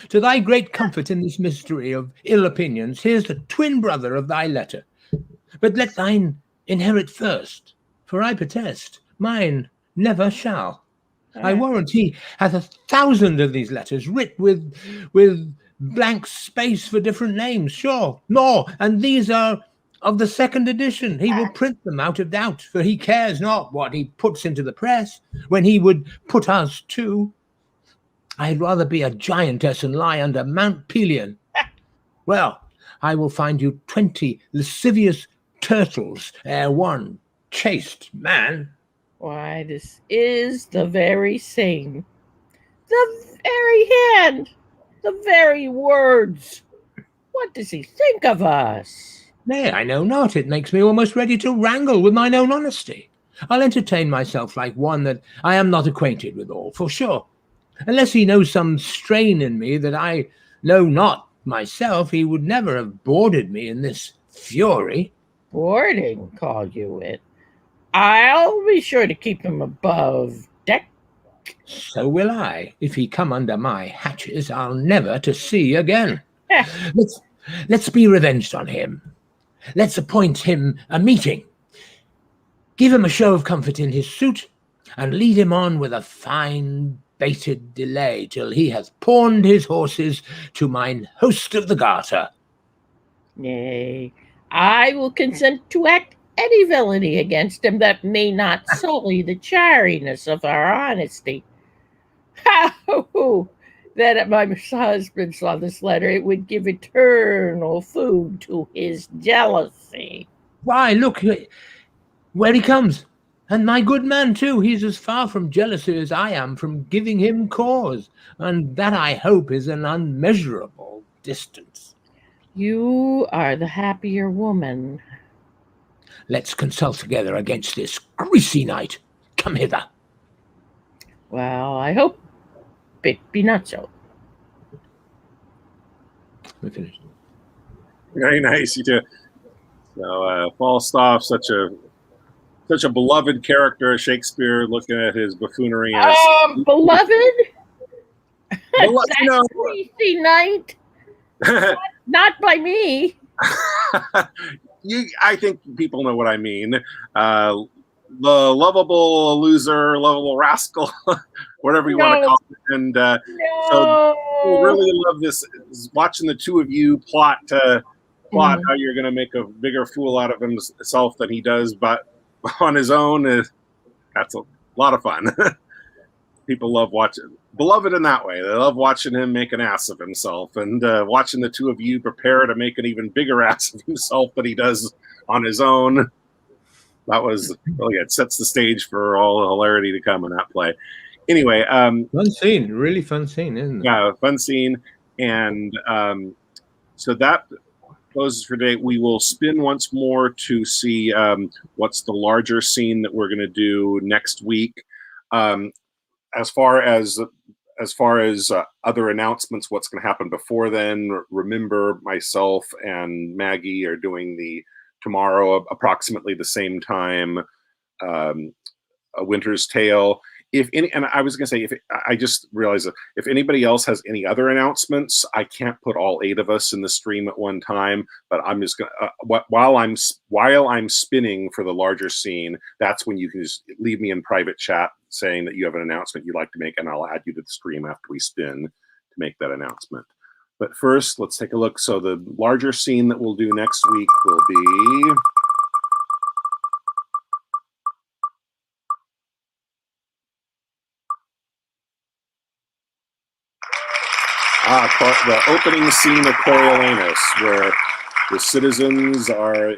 To thy great comfort in this mystery of ill opinions, here's the twin brother of thy letter. But let thine inherit first, for I protest, mine never shall. I warrant he hath 1,000 of these letters, writ with blank space for different names, sure, more, and these are of the second edition. He will print them out of doubt, for he cares not what he puts into the press, when he would put us too. I'd rather be a giantess and lie under Mount Pelion. Well, I will find you 20 lascivious turtles ere one chaste man. Why, this is the very same. The very hand, the very words. What does he think of us? Nay, I know not. It makes me almost ready to wrangle with mine own honesty. I'll entertain myself like one that I am not acquainted withal, for sure. Unless he knows some strain in me that I know not myself, he would never have boarded me in this fury. Boarding, call you it. I'll be sure to keep him above deck. So will I. If he come under my hatches, I'll never to see again. Let's be revenged on him. Let's appoint him a meeting. Give him a show of comfort in his suit, and lead him on with a fine baited delay till he hath pawned his horses to mine host of the garter. Nay, I will consent to act any villainy against him that may not sully the chariness of our honesty. How that if my husband saw this letter, it would give eternal food to his jealousy. Why, look, where he comes. And my good man, too, he's as far from jealousy as I am from giving him cause, and that, I hope, is an unmeasurable distance. You are the happier woman. Let's consult together against this greasy knight. Come hither. Well, I hope it be not so. We finished. Very nice, you do. So Falstaff, such a beloved character of Shakespeare, looking at his buffoonery. Beloved? You know, Greasy knight? Not by me. I think people know what I mean. The lovable loser, lovable rascal, whatever you want to call it. And so people really love this, watching the two of you plot how you're going to make a bigger fool out of himself than he does, but on his own. That's a lot of fun. People love watching, beloved in that way. They love watching him make an ass of himself, and watching the two of you prepare to make an even bigger ass of himself than he does on his own. That was really, it sets the stage for all the hilarity to come in that play. Anyway, fun scene, really fun scene, isn't it? Yeah, fun scene. And so that closes for today. We will spin once more to see what's the larger scene that we're going to do next week. As far as other announcements, what's going to happen before then, remember myself and Maggie are doing tomorrow approximately the same time, A Winter's Tale. And I was going to say, I just realized that if anybody else has any other announcements, I can't put all 8 of us in the stream at one time, but I'm just going to, while I'm spinning for the larger scene, that's when you can just leave me in private chat saying that you have an announcement you'd like to make, and I'll add you to the stream after we spin to make that announcement. But first, let's take a look. So the larger scene that we'll do next week will be... the opening scene of Coriolanus, where the citizens are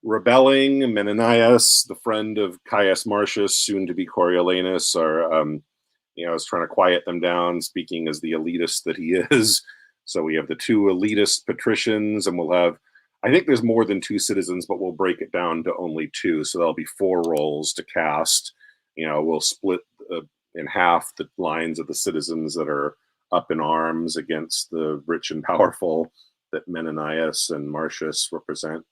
rebelling. Menenius, the friend of Caius Marcius, soon to be Coriolanus, is trying to quiet them down, speaking as the elitist that he is. So we have the 2 elitist patricians, and we'll have, I think there's more than 2 citizens, but we'll break it down to only 2. So there'll be 4 roles to cast. We'll split in half the lines of the citizens that are up in arms against the rich and powerful that Menenius and Marcius represent.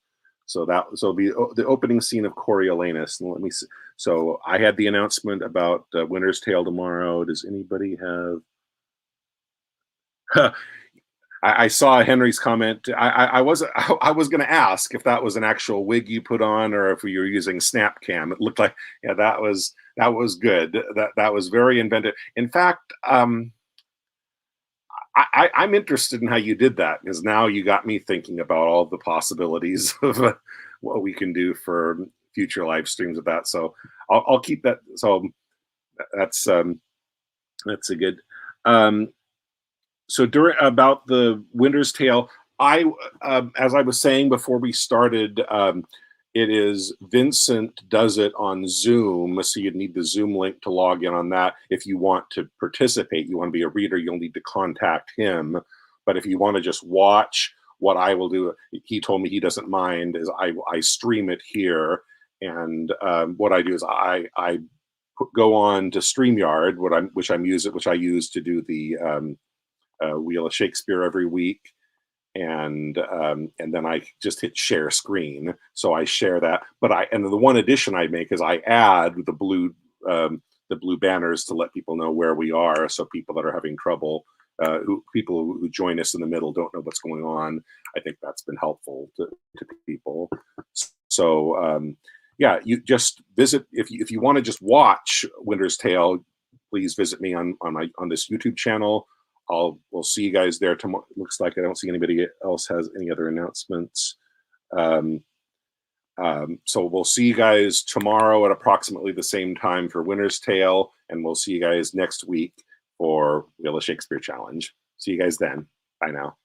So it'll be the opening scene of Coriolanus. And let me see. So I had the announcement about Winter's Tale tomorrow. Does anybody have? I saw Henry's comment. I was going to ask if that was an actual wig you put on or if you were using Snapcam. It looked like, yeah, that was good. That was very inventive. In fact, I'm interested in how you did that, because now you got me thinking about all the possibilities of what we can do for future live streams of that. So I'll keep that. So that's a good. So about the Winter's Tale, as I was saying before we started, it is Vincent does it on Zoom, so you'd need the Zoom link to log in on that. If you want to participate, you want to be a reader, you'll need to contact him. But if you want to just watch, what I will do, he told me he doesn't mind, is I stream it here, and what I do is I go on to StreamYard, which I use to do the Wheel of Shakespeare every week, and then I just hit share screen, so I share that. But and the one addition I make is I add the blue banners to let people know where we are, so people that are having trouble, people who join us in the middle don't know what's going on. I think that's been helpful to people. So yeah, you just visit, if you want to just watch Winter's Tale, please visit me on this YouTube channel. We'll see you guys there tomorrow. Looks like I don't see anybody else has any other announcements. So we'll see you guys tomorrow at approximately the same time for Winter's Tale, and we'll see you guys next week for Wheel of Shakespeare Challenge. See you guys then. Bye now.